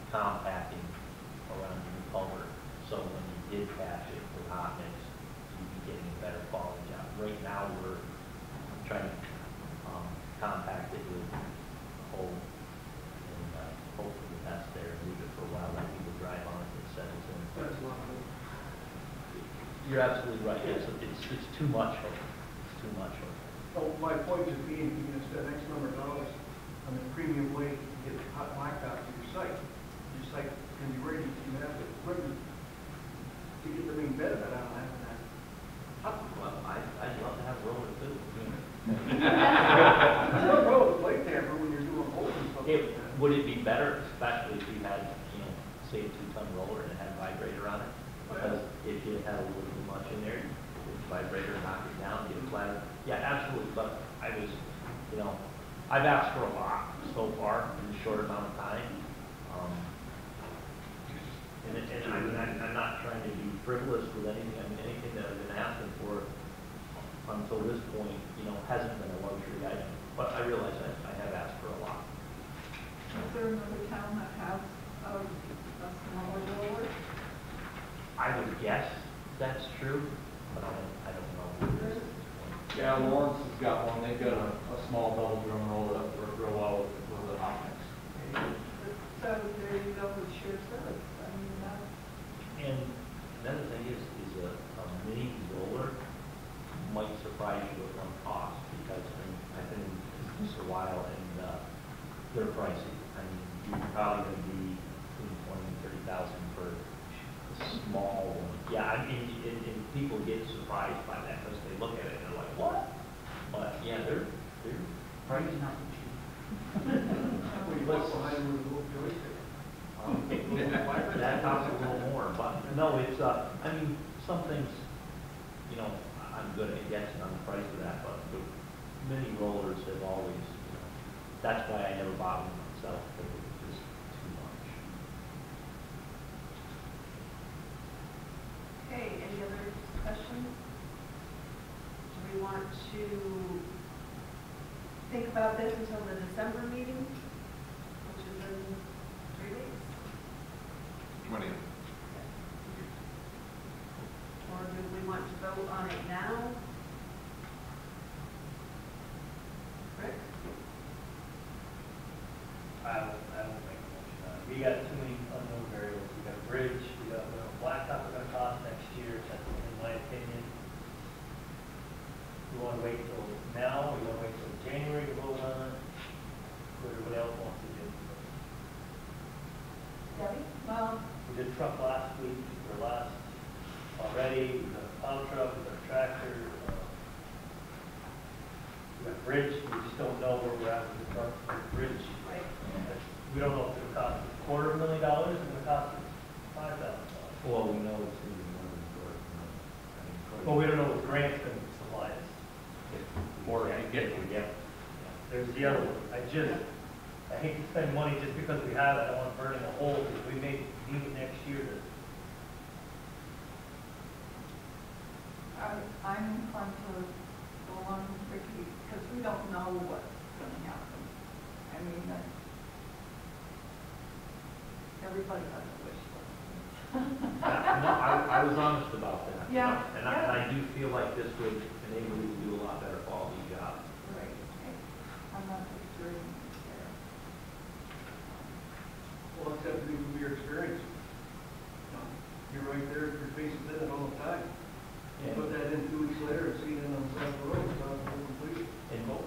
compacting around your culvert. So when you did patch it with hot mix, you'd be getting a better quality job. Right now, we're trying to compact it with coal and hopefully that's there and leave it for a while, let people drive on it, it settles in. That's a lot of it. You're absolutely right, it's too much of it. It's too much of it. So my point is being, you can spend X number of dollars on a premium way to get hot blacktop to your site. Your site can be ready, you have the equipment to get the main bed of it out of that. Well, I'd love to have a roller too. It's not a road, plate tamper when you're doing holes and stuff like that. Would it be better a 2-ton roller and it had a vibrator on it. Because if you had a little too much in there, the vibrator knock it down, get flat. Yeah, absolutely, but I was, you know, I've asked for a lot so far in a short amount of time. I'm not trying to be frivolous with anything. I mean, anything that I've been asking for until this point, you know, hasn't been a luxury item. But I realize I have asked for a lot. Is there another town that has a smaller roller? I would guess that's true, but I don't know. Yeah, Lawrence has got one, they've got a small double drum roller that works real well with the hot mix. So there you go with shared service. I mean, And another thing is a mini roller might surprise you at one cost, because I've been in business a while and they're pricey. I mean, you're probably going to be between 20 and 30,000 for a small one. Yeah, I mean, and people get surprised by that because they look at it and they're like, what? But yeah, they're pricey. Not cheap. Well, you walk behind with a little joystick. That costs a little more, but no, it's, I mean, some things, you know, I'm good at guessing on the price of that, but the mini rollers have always, you know, that's why I never bought them myself, because it was just too much. Okay, any other discussion? Do we want to think about this until the December meeting, which is in 3 weeks? 20. Or do we want to vote on it now? Rick? I don't make a motion on it. We got too many unknown variables. We got a bridge, we got what blacktop is gonna cost next year, that's in my opinion. We wanna wait till now, we wanna wait till January to vote on it, what everybody else wants to do. Debbie? well, We did truck last week, or last already, we got a plow truck, we got a tractor, we got a bridge, we just don't know where we're at with the truck, or the bridge. Right. We don't know if it's gonna cost us $250,000, it's gonna cost us $5,000. Well, we know it's going to be more than $250,000. But we don't know what the grant's gonna supply us. Or get it, yeah. There's the other one, I hate to spend money just because we have it, I don't wanna burn in a hole, because we may need it next year to. I'm inclined to go along with Ricky, because we don't know what's going to happen. I mean, everybody has a wish list. No, I was honest about that. Yeah, And yeah. I do feel like this would enable you to do a lot better quality job. Right. I'm not disagreeing there. Well, it's got to do with your experience. You know, you're right there, you're facing it all the time. You put that in 2 weeks later and see it on the side of the road, it's not complete. In both.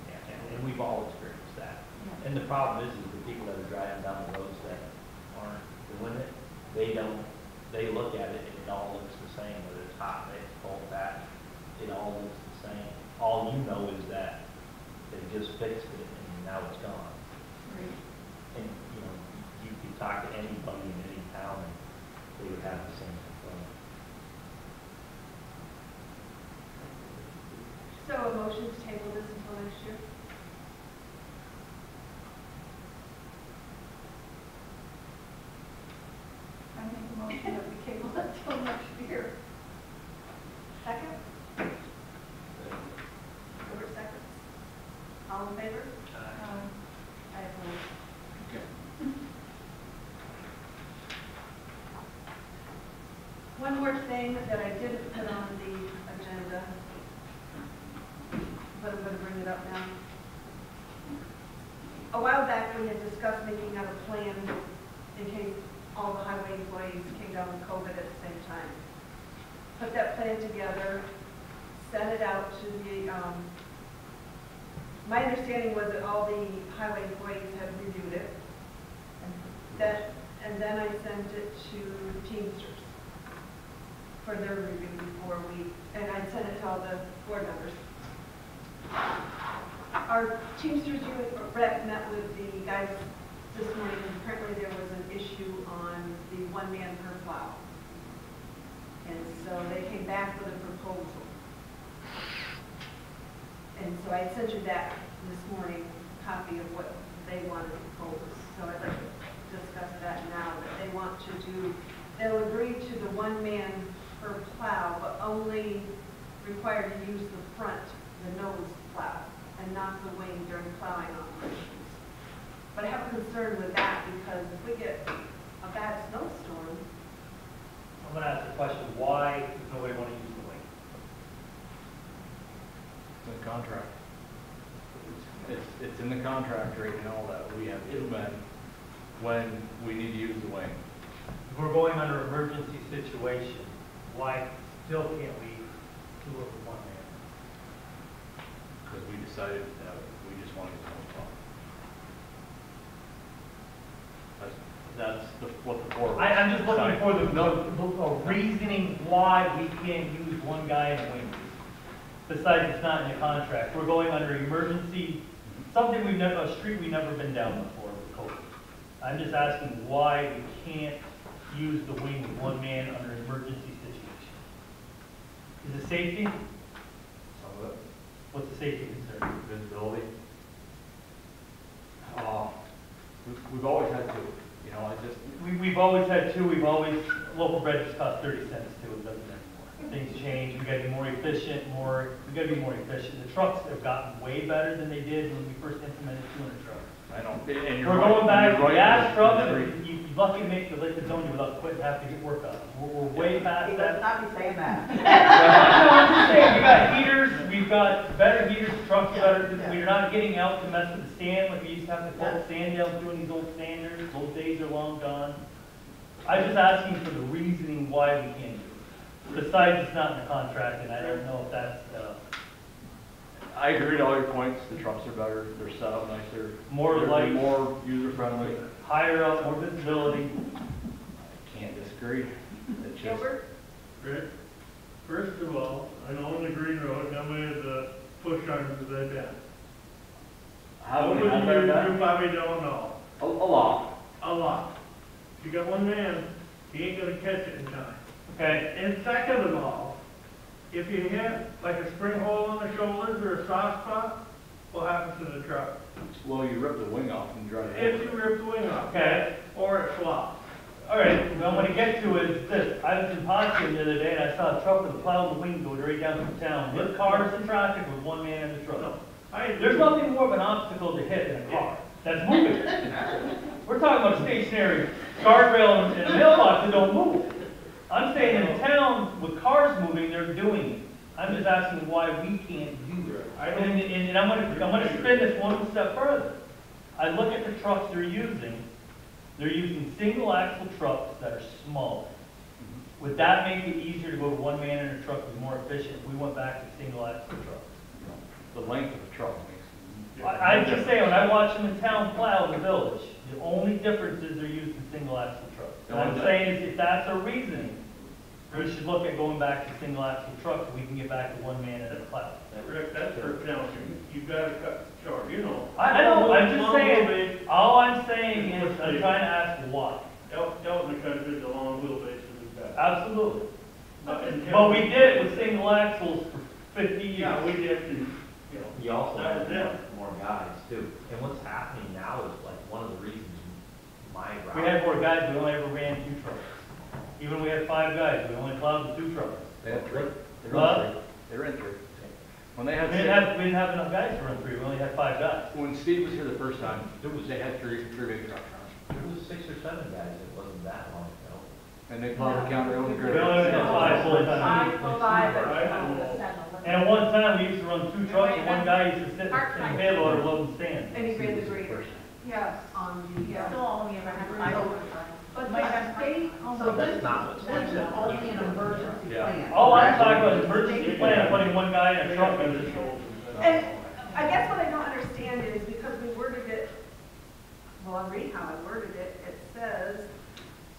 Yeah, and we've all experienced that. Yeah. And the problem is the people that are driving down the roads that aren't doing it, they look at it and it all looks the same, whether it's hot, it's cold, that, it all looks the same. All you know is that they just fixed it and now it's gone. Right. And, you know, you could talk to anybody in any town and they would have the same complaint. So a motion to table this until next year? I make a motion that we table it till next year. Second? Over seconds. All in favor? I oppose. Okay. One more thing that I didn't put on the agenda, but I'm going to bring it up now. A while back, we had discussed making out a plan in case all the highway employees came down with COVID at the same time. Put that plan together, sent it out to the, my understanding was that all the highway employees had reviewed it. And then I sent it to the Teamsters for their review before and I sent it to all the board members. Our Teamsters unit rep met with the guys this morning, apparently there was an issue on the one man per plow. And so they came back with a proposal. And so I sent you that this morning, copy of what they wanted to propose. So I'd like to discuss that now, that they want to do, they'll agree to the one man per plow, but only required to use the front, the nose plow, and not the wing during plowing operations. But I have a concern with that because if we get a bad snowstorm, I'm gonna ask the question, why does nobody want to use the wing? It's in the contract. It's in the contract right now that we have two men when we need to use the wing. If we're going under emergency situation, why still can't we do it with one man? Because we decided that we just wanted to know. That's what the board. I'm just looking for No. the reasoning why we can't use one guy in a wing. Besides, it's not in the contract. We're going under emergency, something a street we've never been down before with COVID. I'm just asking why we can't use the wing with one man under emergency situation. Is it safety? Some of it. What's the safety concern? Visibility. We've always had to, you know, We've always had two, local bread just costs 30 cents too, it doesn't anymore. Things change, we gotta be more efficient, we gotta be more efficient. The trucks have gotten way better than they did when we first implemented 200 trucks. I know. And you're We're right, going back you're to right, gas trucks, every- you're lucky to make the liquid zone without quitting, have to get work on. We're way past Let's that. not be saying that. No, I'm just saying, we got heaters, we've got better heaters, trucks are better, Yeah. we're not getting out to mess with the sand, like we used to have to pull sand down doing these old sanders, those days are long gone. I'm just asking for the reasoning why we can't do it. Besides, it's not in the contract, and I don't know if that's, I agree to all your points. The trucks are better. They're set up nicer. More They're lights. more user friendly. higher up, more visibility. Can't disagree. It's just, Gilbert? Rick, first of all, I know on the Green Road, how many of the push arms have they been? how many Over have the there years, been? you probably don't know. A lot. A lot. If you got one man, he ain't gonna catch it in time. Okay, And second of all, if you hit like a spring hole on the shoulders or a soft spot, what happens to the truck? Well, you rip the wing off and drive If it you over. rip the wing off. Okay. Or it flops. all right, what I'm gonna get to is this. I was in Potsdam the other day and I saw a truck with a plow and the wing going right down through town, with cars and traffic with one man in the truck. No, I There's nothing more of an obstacle to hit than a car that's moving. We're talking about a stationary guardrail and a mailbox that don't move. I'm saying in a town with cars moving, they're doing it. I'm just asking why we can't do it. And I'm gonna spin this one step further. I look at the trucks they're using single axle trucks that are smaller. Would that make it easier to go to one man in a truck that's more efficient if we went back to single axle trucks? The length of the truck makes. I'm just saying, when I watch them in town plow in the village, the only difference is they're using single axle trucks. And I'm saying is if that's a reason, we should look at going back to single axle trucks so we can get back to one man in a plow. Rick, that's for township. You've gotta cut short, you know. I know, I'm just Long saying, wheelbase, all I'm saying is, I'm trying to ask why. out in the country, the long wheelbase that we've got. Absolutely. In But town- we did it with single axles for 50 years. Yeah, we did, and, you know. You also That have was it. more guys too. And what's happening now is like one of the reasons my route. We had more guys, we only ever ran 2 trucks. Even when we had 5 guys, we only plowed with 2 trucks. They had three. What? They ran three. When they We had, didn't have enough guys to run 3, we only had 5 guys. when Steve was here the first time, they had three big trucks. There was 6 or 7 guys, it wasn't that long ago. And they plowed the county road. We only had 5 full time. And at one time, we used to run 2 trucks, and one guy used to sit in the payloader loading sand. And he ran the grader Yes, on the, Still only ever had 5 overtime. but Might the have state, So this, That's not what's this is only an emergency Yeah. plan. All I'm talking about is emergency plan of putting one guy in a truck and just. and I guess what I don't understand is because we worded it, well, I'll read how I worded it. It says,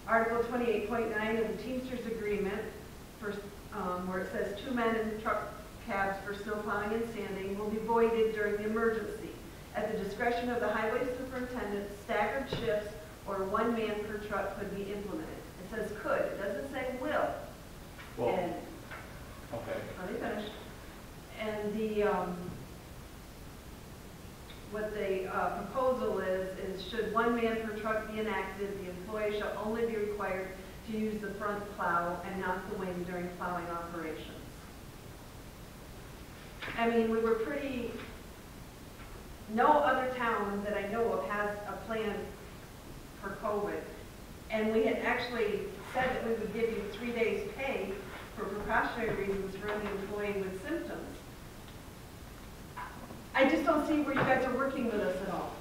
Article 28.9 of the Teamsters Agreement, for, where it says 2 men in truck cabs for snow plowing and sanding will be voided during the emergency. At the discretion of the highway superintendent, staggered shifts or 1 man per truck could be implemented. It says could, it doesn't say will. Well, And, okay. let me finish. And the, what the proposal is should 1 man per truck be enacted, the employee shall only be required to use the front plow and not the wing during plowing operations. I mean, we were pretty, no other town that I know of has a plan for COVID. And we had actually said that we would give you 3 days pay for precautionary reasons for any employee with symptoms. I just don't see where you guys are working with us at all.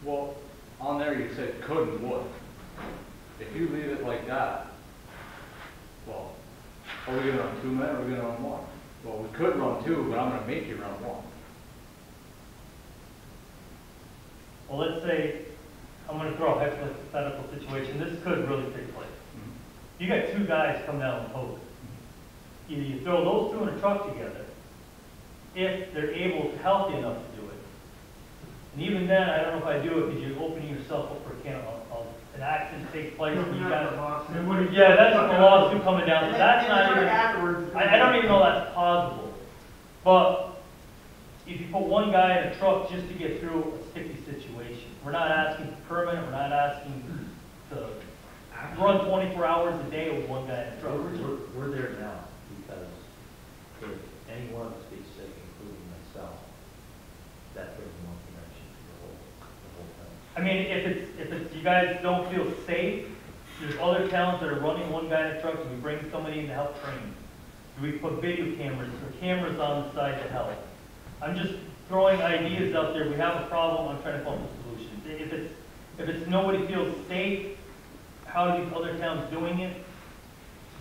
Well, on there you said could and would. If you leave it like that, well, are we gonna run 2 men or are we gonna run 1? Well, we could run 2, but I'm gonna make you run 1. Well, let's say, I'm gonna throw a hypothetical situation, this could really take place. You got 2 guys come down with COVID. Either you throw those 2 in a truck together, if they're able, healthy enough to do it. And even then, I don't know if I do it because you're opening yourself up for an accident takes place and you got, yeah, that's the lawsuit coming down, so that's not even, I don't even know that's possible. But if you put 1 guy in a truck just to get through a sticky situation, we're not asking for permanent, we're not asking to run 24 hours a day with 1 guy in a truck. We're there now, because if any one of us gets sick, including myself, that throws a monkey wrench into the whole thing. I mean, if it's, you guys don't feel safe, there's other towns that are running 1 guy in a truck, do we bring somebody in to help train? Do we put video cameras or cameras on the side to help? I'm just throwing ideas out there, we have a problem, I'm trying to come up with solutions. If it's nobody feels safe, how are these other towns doing it?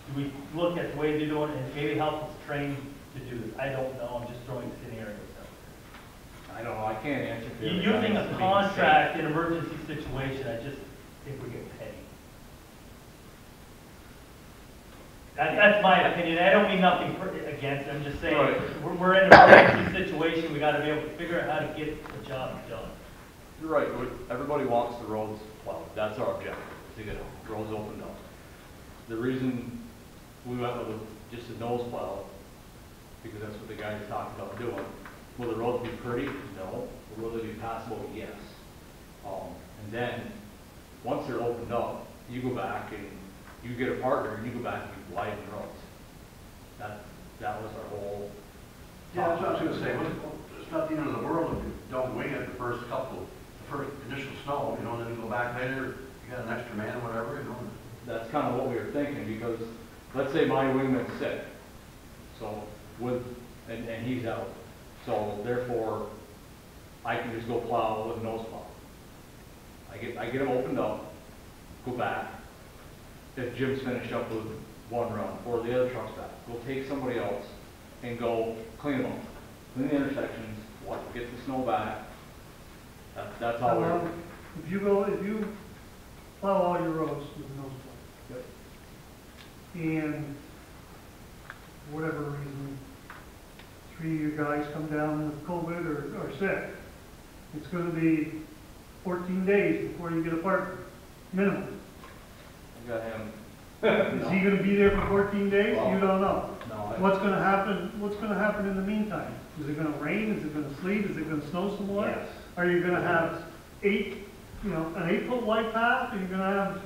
Do we look at the way they're doing it and maybe help us train to do this? I don't know, I'm just throwing scenarios out. I don't know, I can't answer for You're using a contract in an emergency situation, I just think we get petty. That's my opinion, I don't mean nothing against it, I'm just saying, Right. we're in an emergency situation, we gotta be able to figure out how to get the job done. You're right, everybody wants the roads plowed, that's our objective, to get roads opened up. The reason we went with just a nose plow, because that's what the guys talked about doing. Will the roads be pretty? No. Will they be passable? Yes. And then, once they're opened up, you go back and you get a partner and you go back and you widen roads. That was our whole. Yeah, that's what I was gonna say, it's not the end of the world if you don't wing it the first initial snow, you know, and then you go back later, you got an extra man or whatever, you know. That's kind of what we were thinking, because let's say my wingman's sick, so and he's out, so therefore I can just go plow with a nose plow. I get him opened up, go back. If Jim's finished up with 1 run or the other truck's back, go take somebody else and go clean them up, clean the intersections, get the snow back. That's how we're. If you plow all your roads with a nose plow. Yep. And for whatever reason, 3 of your guys come down with COVID or sick, it's gonna be 14 days before you get a partner, minimum. I got him. Is he gonna be there for 14 days? Well, You don't know. No. What's gonna happen in the meantime? Is it gonna rain? Is it gonna sleet? Is it gonna snow some more? Yes. Are you gonna have an 8-foot wide path? Or are you gonna have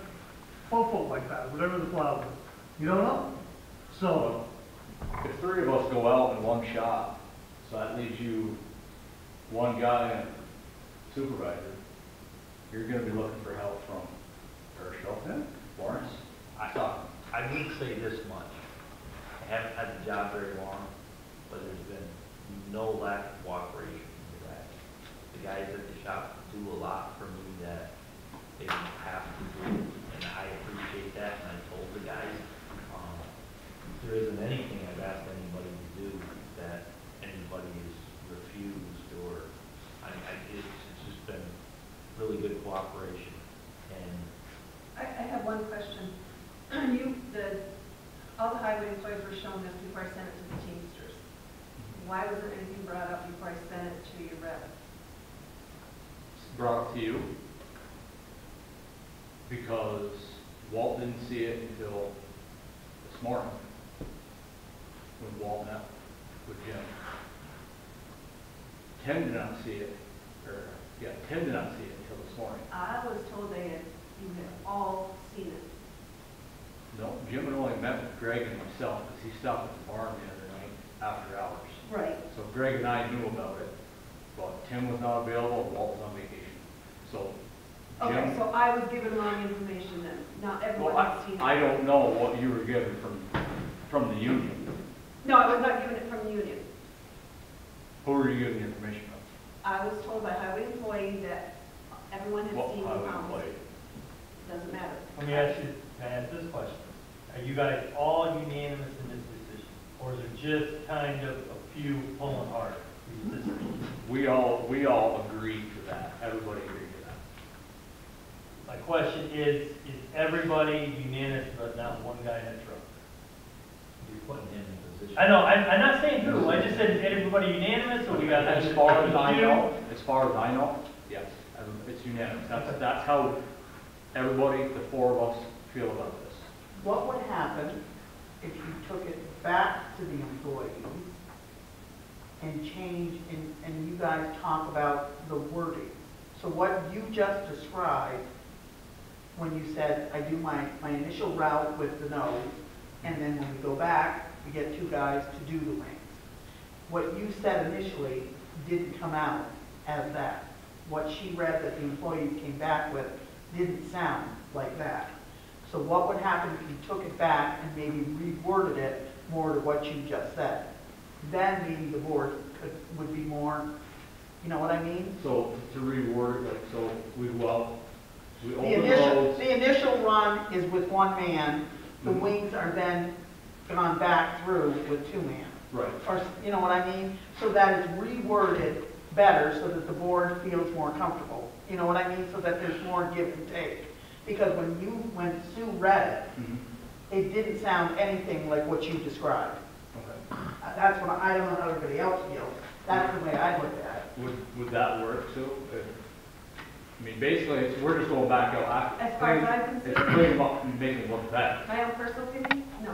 12-foot wide path, whatever the plow is? You don't know. So, If 3 of us go out in 1 shot, so that leaves you 1 guy and a supervisor, you're gonna be looking for help from Herschel, Lawrence. I would say this much. I haven't had the job very long, but there's been no lack of cooperation with that. The guys at the shop do a lot for me that they don't have to do, and I appreciate that, and I told the guys, if there isn't anything I've asked anybody to do that anybody has refused, or, it's just been really good cooperation, and I have one question. All the highway employees were shown this before I sent it to the Teamsters. Why wasn't anything brought up before I sent it to your rep? Brought up to you because Walt didn't see it until this morning when Walt met with Jim. Tim did not see it, Tim did not see it until this morning. I was told you had all seen it. No, Jim had only met with Greg and myself because he stopped at the barn the other night after hours. Right. So Greg and I knew about it, but Tim was not available and Walt was on vacation. So Okay, Jim, so I was given wrong information then. Not everyone well, has seen it. I don't know what you were given from the union. No, I was not given it from the union. Who were you getting the information from? I was told by highway employee that everyone had What seen the highway comments. employee? Doesn't matter. Let me ask you, can I ask this question? Are you guys all unanimous in this decision? Or is it just kind of a few pulling hard? We all agreed to that. Everybody agreed to that. My question is everybody unanimous but not one guy in a truck? You're putting him in a position. I know, I'm not saying who, I just said, is everybody unanimous, or we got? As far as I know, yes, it's unanimous. That's how everybody, the four of us, feel about this. What would happen if you took it back to the employees and change, and you guys talk about the wording? So what you just described, when you said, I do my initial route with the nose, and then when we go back, we get two guys to do the wings. What you said initially didn't come out as that. What she read that the employees came back with didn't sound like that. So what would happen if you took it back and maybe reworded it more to what you just said? Then maybe the board would be more, you know what I mean? So to reword it, like, so we open The initial run is with one man, the Mhm. wings are then gone back through with two man. Right. Or, you know what I mean? So that is reworded better so that the board feels more comfortable. You know what I mean? So that there's more give and take. Because when Sue read it, Mhm. it didn't sound anything like what you described. Okay. That's what, I don't know how everybody else feels. That's the way I look at it. Would that work, Sue? I mean, basically, we're just going back out after. As far as I'm It's concerned, cleaning them up and making it look better. my own personal opinion, no.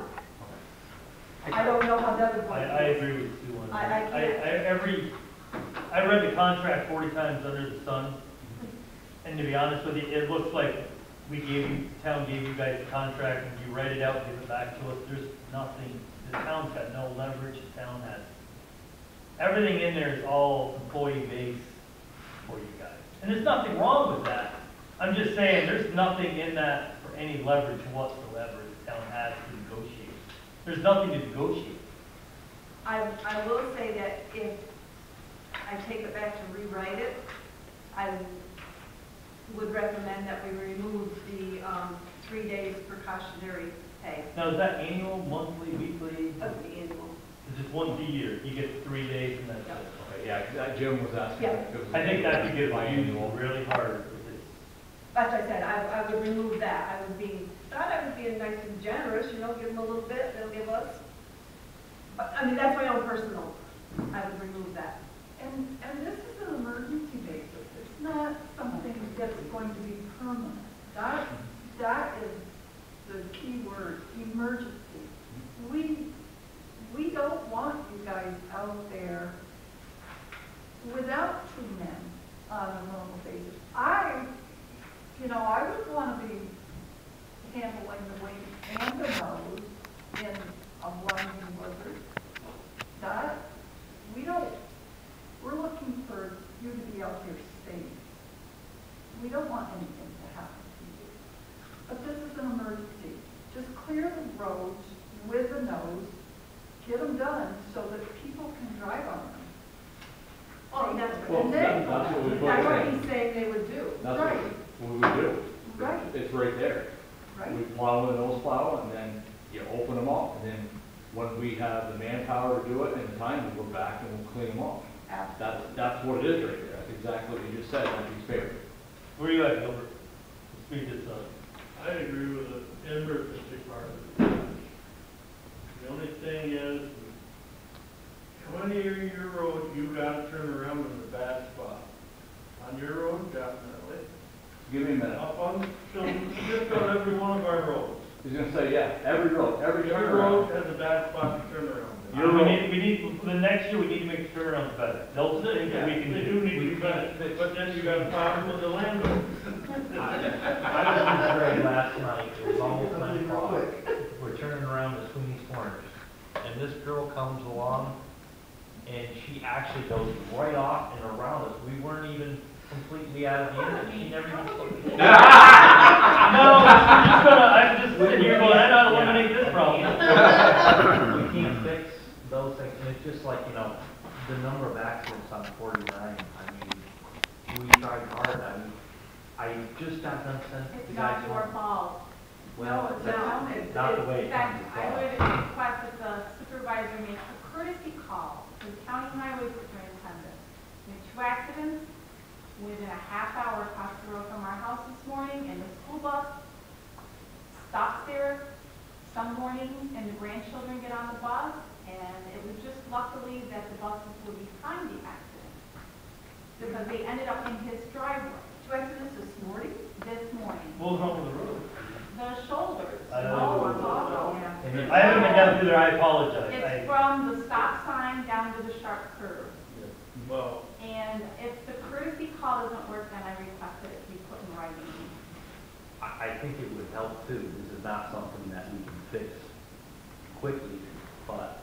I don't know how the other one I agree with Sue on I that. can't. I read the contract 40 times under the sun, and to be honest with you, it looks like the town gave you guys the contract, and you write it out, give it back to us, there's nothing, the town's got no leverage, the town has. Everything in there is all employee-based for you guys. And there's nothing wrong with that. I'm just saying, there's nothing in that for any leverage whatsoever the town has to negotiate. There's nothing to negotiate. I will say that if I take it back to rewrite it, I would recommend that we remove the 3 days precautionary pay Now, is that annual, monthly, weekly? of the annual. It's just once a year, you get 3 days and that's it. Okay, yeah, 'cause that Jim was asking. Yeah. if it was I think that could get biannual. really hard with this. As I said, I would remove that. Thought I was being nice and generous, you know, give them a little bit, they'll give us. But, I mean, that's my own personal, I would remove that. And this is an emergency basis. It's not something that's going to be permanent. That is the key word, emergency. We don't want you guys out there without two men on a normal basis. I would want to be handling the wing and the nose in a blinding blizzard. We're looking for you to be out there safe. We don't want anything to happen to you. But this is an emergency. Just clear the roads with the nose, get them done so that people can drive on them. Oh, that's Well, what, that's what we put that's what in. he's saying they would do. That's Right. what we would do. Right. It's right there. Right? We plow with a nose plow, and then you open them up, and then when we have the manpower to do it and the time, we'll go back and we'll clean them up. That's what it is right there. That's exactly what you just said on piece of paper. Where are you at, Gilbert? Speed this up. I agree with the emergency part of it. The only thing is, how many are you just on every one of our roads. He's gonna say, yeah, every road, every Every road turnaround. has a bad spot to turn around. We need, for the next year, we need to make the turnarounds better. Those are the things that we can They do. do need to be better, but then you got a problem with the landlord. I was in the parade last night, it was almost 9 o'clock. We're turning around to Sweeney's Corners, and this girl comes along, and she actually goes right off and around us. We weren't even completely out of the end, she never even spoke. No, I'm just sitting here going, I don't eliminate this problem. We can't fix those things, and it's just like, you know, the number of accidents on 49, I mean, we tried hard, I just got done sending It's the guys not your home. fault. Well, No, that's it's not the way in it fact, comes I across. would request that the supervisor make a courtesy call to the county highway superintendent. We had 2 accidents within a half hour across the road from our house this morning, and the school bus stops there some mornings, and the grandchildren get on the bus, and it was just luckily that the buses were behind the accident, because they ended up in his driveway 2 accidents this morning? this morning. What was wrong with the road? The shoulders. I don't know. Oh, it's awful. And it's- I haven't been down through there, I apologize. It's from the stop sign down to the sharp curve. Well, And if the courtesy call doesn't work, then I request that it be put in writing. I think it would help too. This is not something that we can fix quickly, but,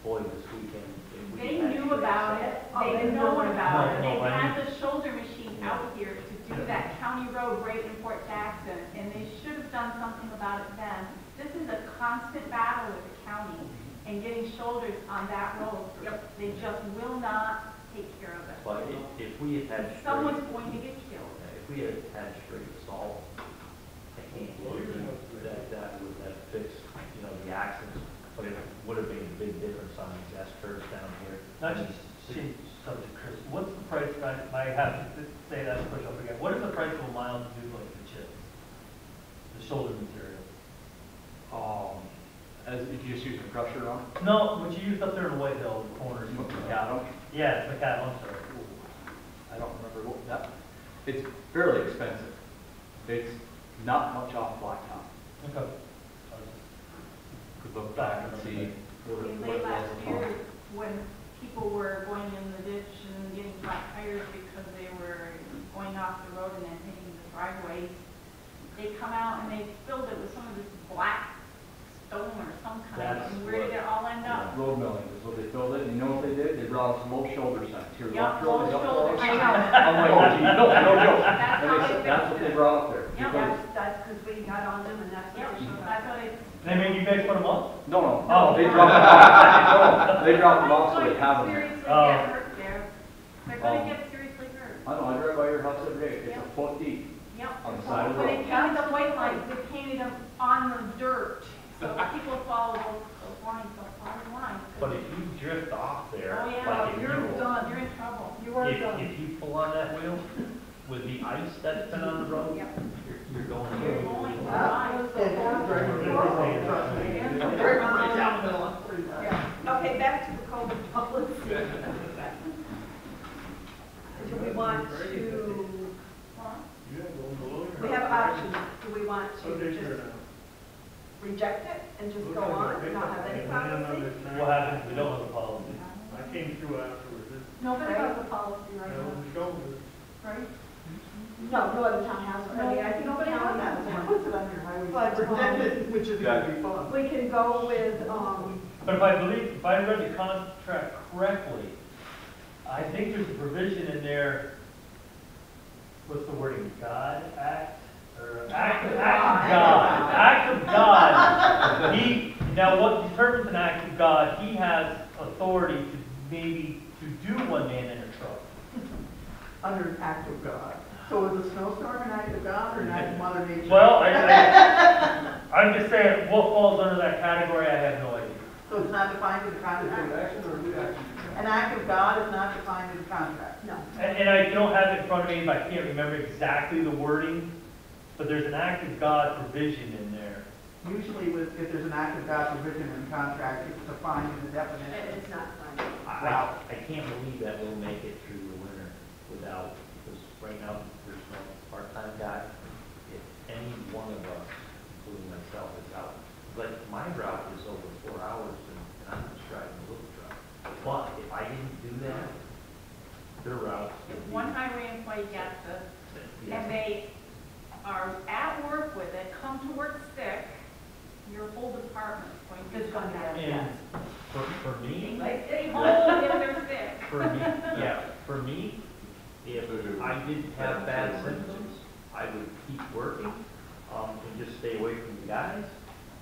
boy, this weekend. if we They had knew straight about set- it, they know about it, No, they no, I had the shoulder machine out here to do that county road right in Fort Jackson, and they should have done something about it then. This is a constant battle with the county and getting shoulders on that road. They just will not take care of it. But if we had had straight. Someone's going to get killed. If we had had straight salt, I can't believe that would have fixed, you know, the accidents, but it would have made a big difference on these S curves down here. Not just change subject, Chris, what's the price, I have to say that, push up again, what is the price of a mile to do like the chips? The shoulder material? As, did you just use a crusher on? No, what you used up there in White Hill, the corners. Macadam? Yeah, it's macadam, I'm sorry. I don't remember what that, it's fairly expensive. It's not much off blacktop. Okay. Could look back and see what it Late was. last year, when people were going in the ditch and getting flat tires because they were going off the road and then hitting the driveways, they come out and they filled it with some of this black stone or some kind, That's and where did it all end up? Road milling is what they filled it, and you know what they did? They brought out some old shoulder signs. Here, Yep, walk road, old up shoulder road. signs. I know. I'm like, oh gee, no joke. That's And how they they said, that's what fixed they it. brought up there. Yep. Because- That's because we got on them and that's what Yep, they showed that's up. what it, They made you guys put them up? No, Oh. they dropped them off. They dropped them off so Someone's they have them. seriously get Oh. hurt there. They're gonna get seriously hurt. I know, I drive by your house every day. It's a Yep. foot deep. Yep. On the side of the But road. they painted the white lines, they painted them on the dirt, so people follow those lines, those solid lines. But if you drift off there, Oh, yeah, like if you're you, done. You're in trouble. You are if, done. if you pull on that wheel with the ice that's been on the road, Yep. you're going. You're going to That die. was the whole Okay, back to the COVID policy. Do we want to, you have one below your. we have options, do we want So to they just turn out. reject it and just go on and not have any policy? What happens if we don't have a policy? I came through afterwards, Nobody has a policy right that now, was the shoulder. right? No, no other town has one. I mean, I think Nobody has that. Puts it on your highway But, superintendent, which is gonna be fun. we can go with, But if I read the contract correctly, I think there's a provision in there, what's the wording, God Act? Or act of God, act of God. Now what determines an act of God, he has authority to maybe to do one man in a truck. Under an act of God. So is a snowstorm an act of God or an act of Mother Nature? Well, I'm just saying, what falls under that category, I have no idea. So it's not defined in the contract? Action or new action? An act of God is not defined in the contract. no. And I don't have it in front of me, but I can't remember exactly the wording, but there's an act of God provision in there. Usually if there's an act of God provision in the contract, it's defined in the definition. It's not fine. I can't believe that we'll make it through the winter without, because right now, there's no part-time guy. If come to work sick, your whole department's going to be It's gonna shut be, down. And for me, They stay home if they're sick. for me, yeah, for me, if I didn't have bad symptoms, I would keep working, and just stay away from the guys.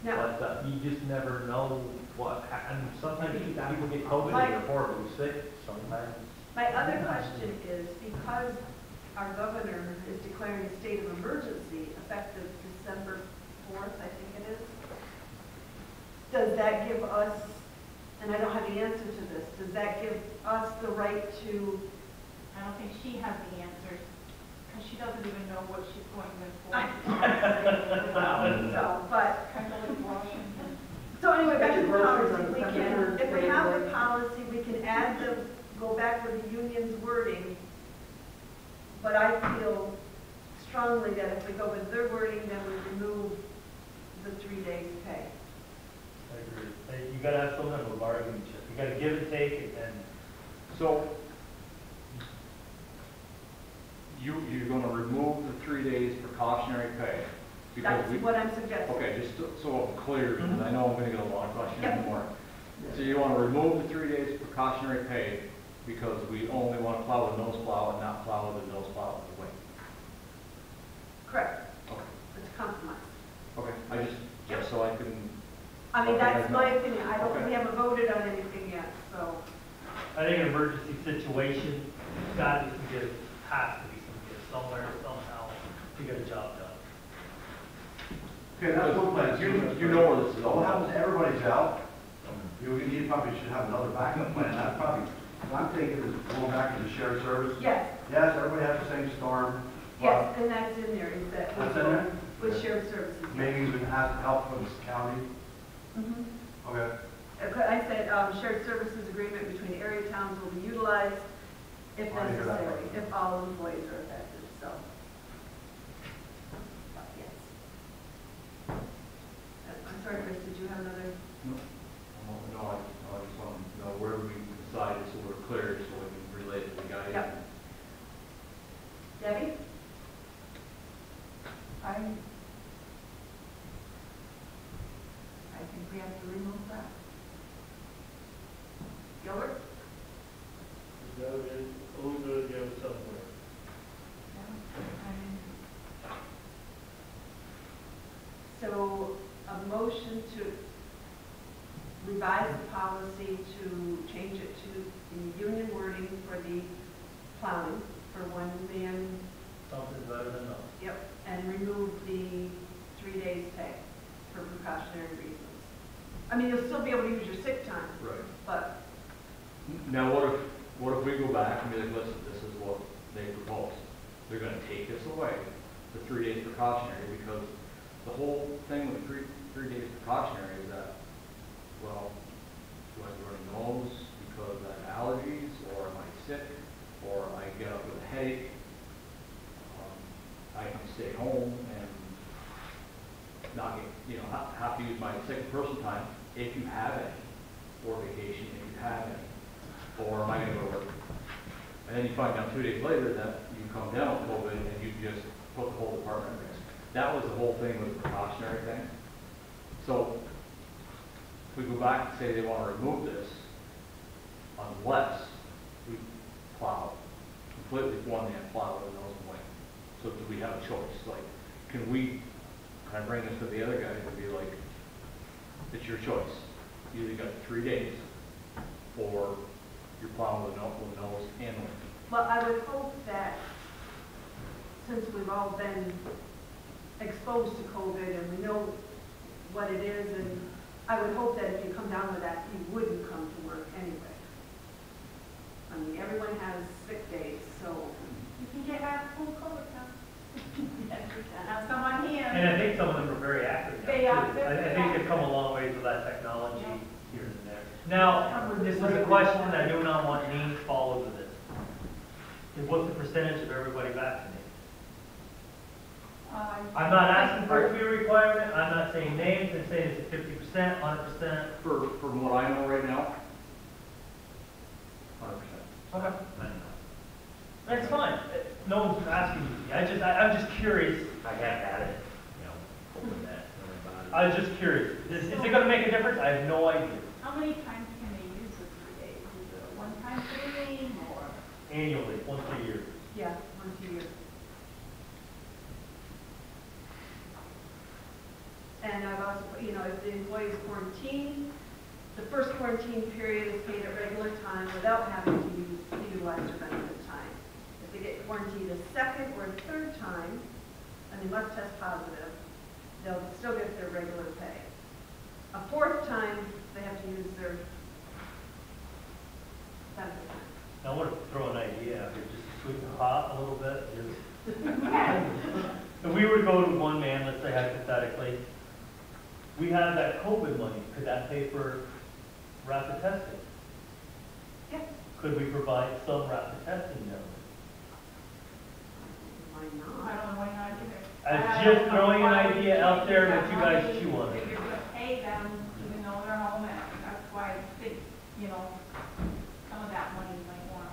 Now, But you just never know and sometimes people get COVID Mike- and they're horribly sick, sometimes. my other question is, because our governor is declaring a state of emergency effective December 4th, I think it is, does that give us, and I don't have the answer to this, does that give us the right to, I don't think she has the answers, because she doesn't even know what she's going to enforce. so, but, Kind of like Washington. so anyway, back to the Groceries policy, on we September, can, if we have the February. policy, we can add the, go back with the union's wording, but I feel strongly that if we go with their wording, then we remove the 3 days pay. I agree. Hey, you gotta have some type of bargaining chip. You gotta give and take, and then So, you're gonna remove the 3 days precautionary pay? Because That's we, what I'm suggesting. okay, just so I'm clear, because I know I'm gonna get a lot of questions Yep. more. So you wanna remove the 3 days precautionary pay because we only wanna plow the nose plow and not plow the nose plow of the wing? Correct. Okay. It's a compromise. Okay, just so I can, I mean, Okay, that's I my know. opinion. I don't, we Okay. haven't voted on anything yet, so. I think an emergency situation, got to be some give, has to be some give somewhere, somehow, to get a job done. Okay, that's one plan. you know where this is So all what about. happens if everybody's out? You probably should have another backup plan. That's probably, what I'm thinking is going back to the shared service. Yes, Yes, everybody has the same storm. yes, and that's in there, is that. That's in there? With shared services. yes. Maybe even ask help from the county. Mhm. Okay. I said, shared services agreement between area towns will be utilized if I didn't hear that necessary, part. if all employees are affected, so. But yes. I'm sorry, Chris, did you have another? No, I just want to know where we decided so we're clear, so we can relate it to the guys. Yep. Debbie? I think we have to remove that. Gilbert? You gotta get a little bit of give somewhere. So a motion to revise the policy to change it to the union wording for the plowing for 1 man, Something better than nothing. yep, and remove the 3 days pay for precautionary reasons. I mean, you'll still be able to use your sick time, Right. but, Now, what if we go back and be like, listen, this is what they proposed. They're gonna take this away, the 3 days precautionary, because the whole thing with three days precautionary is that, well, do I have a runny nose because I have allergies, or am I sick, or I get up with a headache? I can stay home and not get, have to use my sick person time if you have any, or vacation if you have any, or am I gonna go to work? And then you find out 2 days later that you come down with COVID and you just put the whole department at risk. That was the whole thing with the precautionary thing. So, if we go back and say they wanna remove this, unless we plow, completely one-man plow with a nose and wing. So do we have a choice? Like, can I bring this to the other guys and be like, it's your choice. You either got 3 days, or you're plowing with a nose and wing. well, I would hope that since we've all been exposed to COVID and we know what it is, and I would hope that if you come down with that, you wouldn't come to work anyway. I mean, everyone has sick days, so. You can get back full COVID test. Have some on And hand. I think some of them are very accurate now, They are, too. they're I very think they've come a long ways with that technology Yeah. here and there. Now, this is a question I do not want names to fall over this. What's the percentage of everybody vaccinated? I'm not asking for it to be a requirement, I'm not saying names, I'm saying is it 50%, 100%? From what I know right now, 100%. Okay. That's fine, no one's asking me, I'm just curious. I have had it, I was just curious, is it gonna make a difference? I have no idea. How many times can they use the 3 days? Is it a one-time thing or? Annually, once a year. Yeah, once a year. And I've also, you know, if the employee is quarantined, the first quarantine period is paid at regular time without having to utilize their benefit time. If they get quarantined a second or a third time, and they must test positive, they'll still get their regular pay. A fourth time, they have to use their benefit time. I want to throw an idea out here, just to sweeten the pot a little bit. If we were to go to one man, let's say hypothetically, we have that COVID money, could that pay for rapid testing? Yeah. Could we provide some rapid testing now? Why I not? don't know why not either. I'm just throwing an idea out there that you guys chew on If it. you're gonna pay them, even though they're home, and that's why I think, you know, some of that money you might want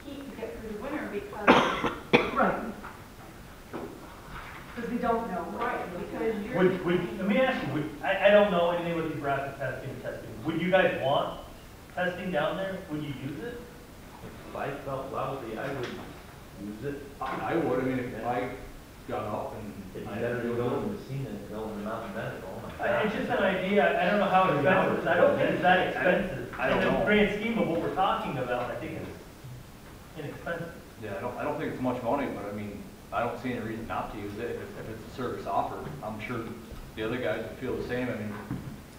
to keep to get through the winter because, Right. Because we don't know. right, because you're. Let me ask you, I don't know anything about these rapid testing. Would you guys want testing down there? Would you use it? If I felt lousy, I would use it. I would, I mean, if I got up and. It's better to go to Messina than go to Mountain Medical. It's just an idea, I don't know how expensive it is, I don't think it's that expensive. I don't In know. the grand scheme of what we're talking about, I think it's inexpensive. Yeah, I don't think it's much money, but I mean, I don't see any reason not to use it if it's a service offered. I'm sure the other guys would feel the same. I mean,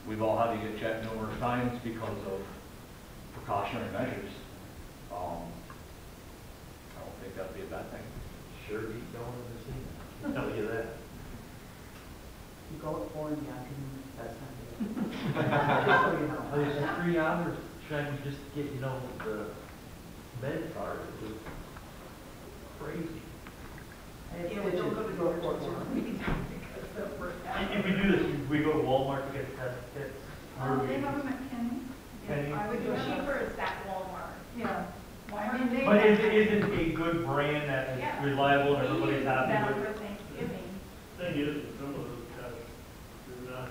we've all had to get checked numerous times because of precautionary measures. I don't think that'd be a bad thing. Sure beat going to Messina. Tell you that. You go at 4 in the afternoon, that's not good. Just so you know. I was 3 hours trying to just get, you know, the med card. It was crazy. Yeah, we don't go to the emergency room. If we do this, we go to Walmart to get test kits. They have them at Kenny. Kenny? I would do cheaper is that Walmart. Yeah. I mean, they. But is it a good brand that is Yeah. reliable and We everybody's use happy them with? for Thanksgiving. Thing is, that some of those tests do not,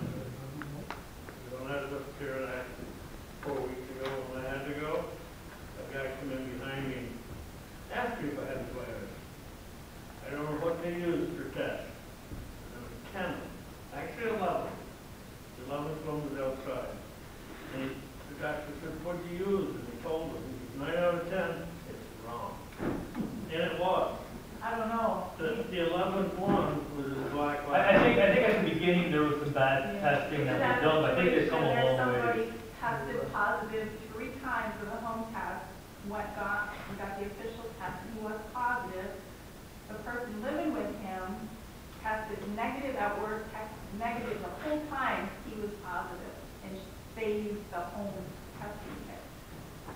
when I was up here, and 4 weeks ago, when I had to go, a guy come in behind me, and asked me if I had a virus. I don't know what they used for tests. There was 10, actually 11. The 11th one was outside. And the doctor said, what'd you use? And he told him, 9 out of 10, it's wrong. And it was. I don't know. The 11th one was a black box. I think at the beginning there was some bad Yeah. testing that That's was done, but I think they've come a there's long way. somebody tested positive 3 times with a home test, we got the official test, and he was positive. The person living with him tested negative at work, tested negative the whole time he was positive, and they used the home testing kit.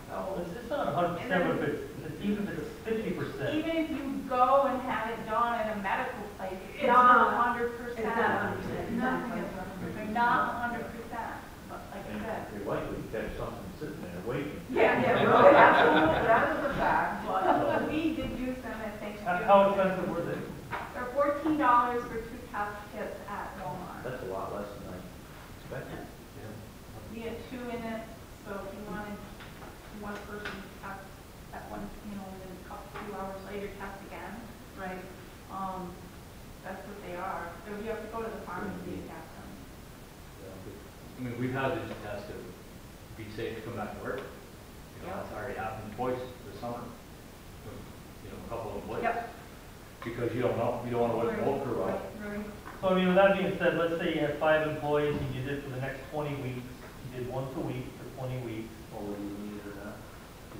So, It's not 100%, but even if it's 50%. even if you go and have it done at a medical place, it's It's not not- 100%. It's not 100%. Nothing is 100%, not 100%, but like I said. You're likely to catch something sitting there waiting. Yeah, Yeah, really, absolutely, that is a fact. But we did use them at Thanksgiving. How expensive were they? They're $14 for 2 test kits at Walmart. That's a lot less than I expected. We had 2 in it, so if you wanted one person to test that one, you know, and then a couple, 2 hours later, test again. Right. That's what they are. So you have to go to the pharmacy to get them. I mean, we've had this test to be safe to come back to work. You know, that's already happened twice this summer. You know, a couple of employees. Yep. Because you don't know, you don't want to wait the whole crew out. Right. So I mean, with that being said, let's say you have 5 employees and you did it for the next 20 weeks. You did once a week for 20 weeks. Or whether you need it or not.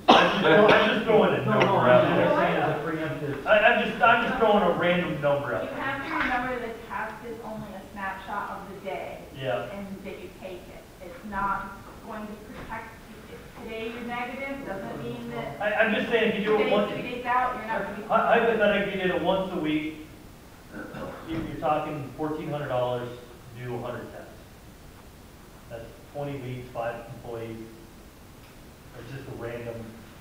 I'm just throwing a number out I'm there. just saying as a preemptive. I'm just throwing a random number out You there. have to remember the test is only a snapshot of the day. Yeah. And that you take it. It's not going to protect you. If today you're negative, doesn't mean that I'm just saying, if you do it once, 2 days out, you're not going to be. hypothetically, you did it once a week, you're talking $1,400 to do 100 tests. That's 20 weeks, 5 employees. It's just a random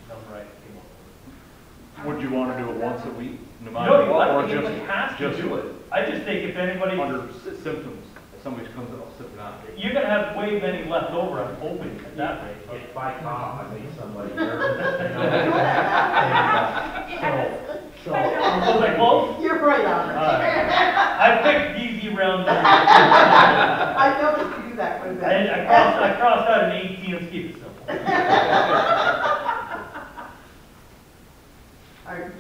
number I came up with. Would you want to do it once a week, no You matter know, what, I or think just? anybody has to just- do it. I just think if anybody, under symptoms, if somebody comes up symptomatic. you're gonna have way many left over, I'm hoping, at that rate. If I cough, I make somebody nervous, you know? So, Was I close? You're right on it. I picked easy rounds. I noticed you do that quite a bit. I crossed out an 18, let's keep it simple. All right,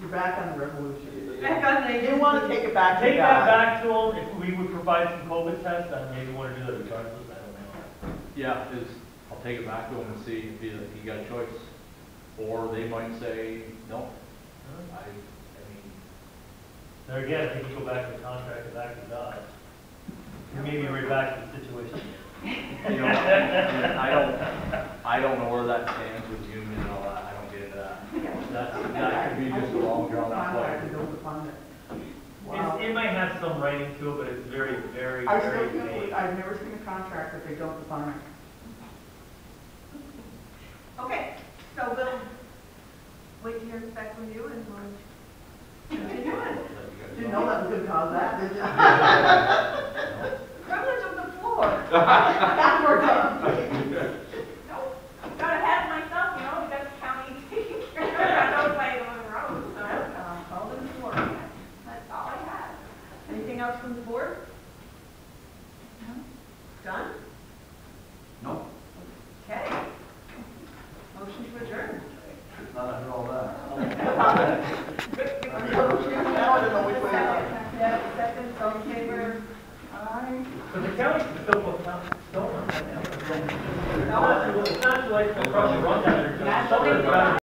you're back on the resolution. Back on the. You want to take it back to Take that God. back to them, if we would provide some COVID tests, I maybe want to do that regardless, I don't know. Yeah, I'll take it back to them and see if you got a choice. Or they might say, no. I mean, There again, I think you go back to the contract and back to God. And maybe right back to the situation. you know, I don't know where that stands with union and all that, I don't get into that. That could be just a long drawn out Contract play. to build the fund. Wow. It might have some writing to it, but it's very, very, I very still vague. think, I've never seen a contract that they don't define it. Okay, so we'll wait to hear back from you and we'll continue on. Didn't know that was gonna cause that, did you? Privilege of the floor. We're done. Nope, got ahead of myself, you know, because county taking care of it, I know by the road, so. All in the floor. That's all I had. Anything else from the board? Done? No, Okay. Motion to adjourn. it's not under all that. Now I don't know which way to go. Yeah, second, all in favor? Aye. But the county can still put stone on that now. It's not too late for crushing run down there. Somebody's got to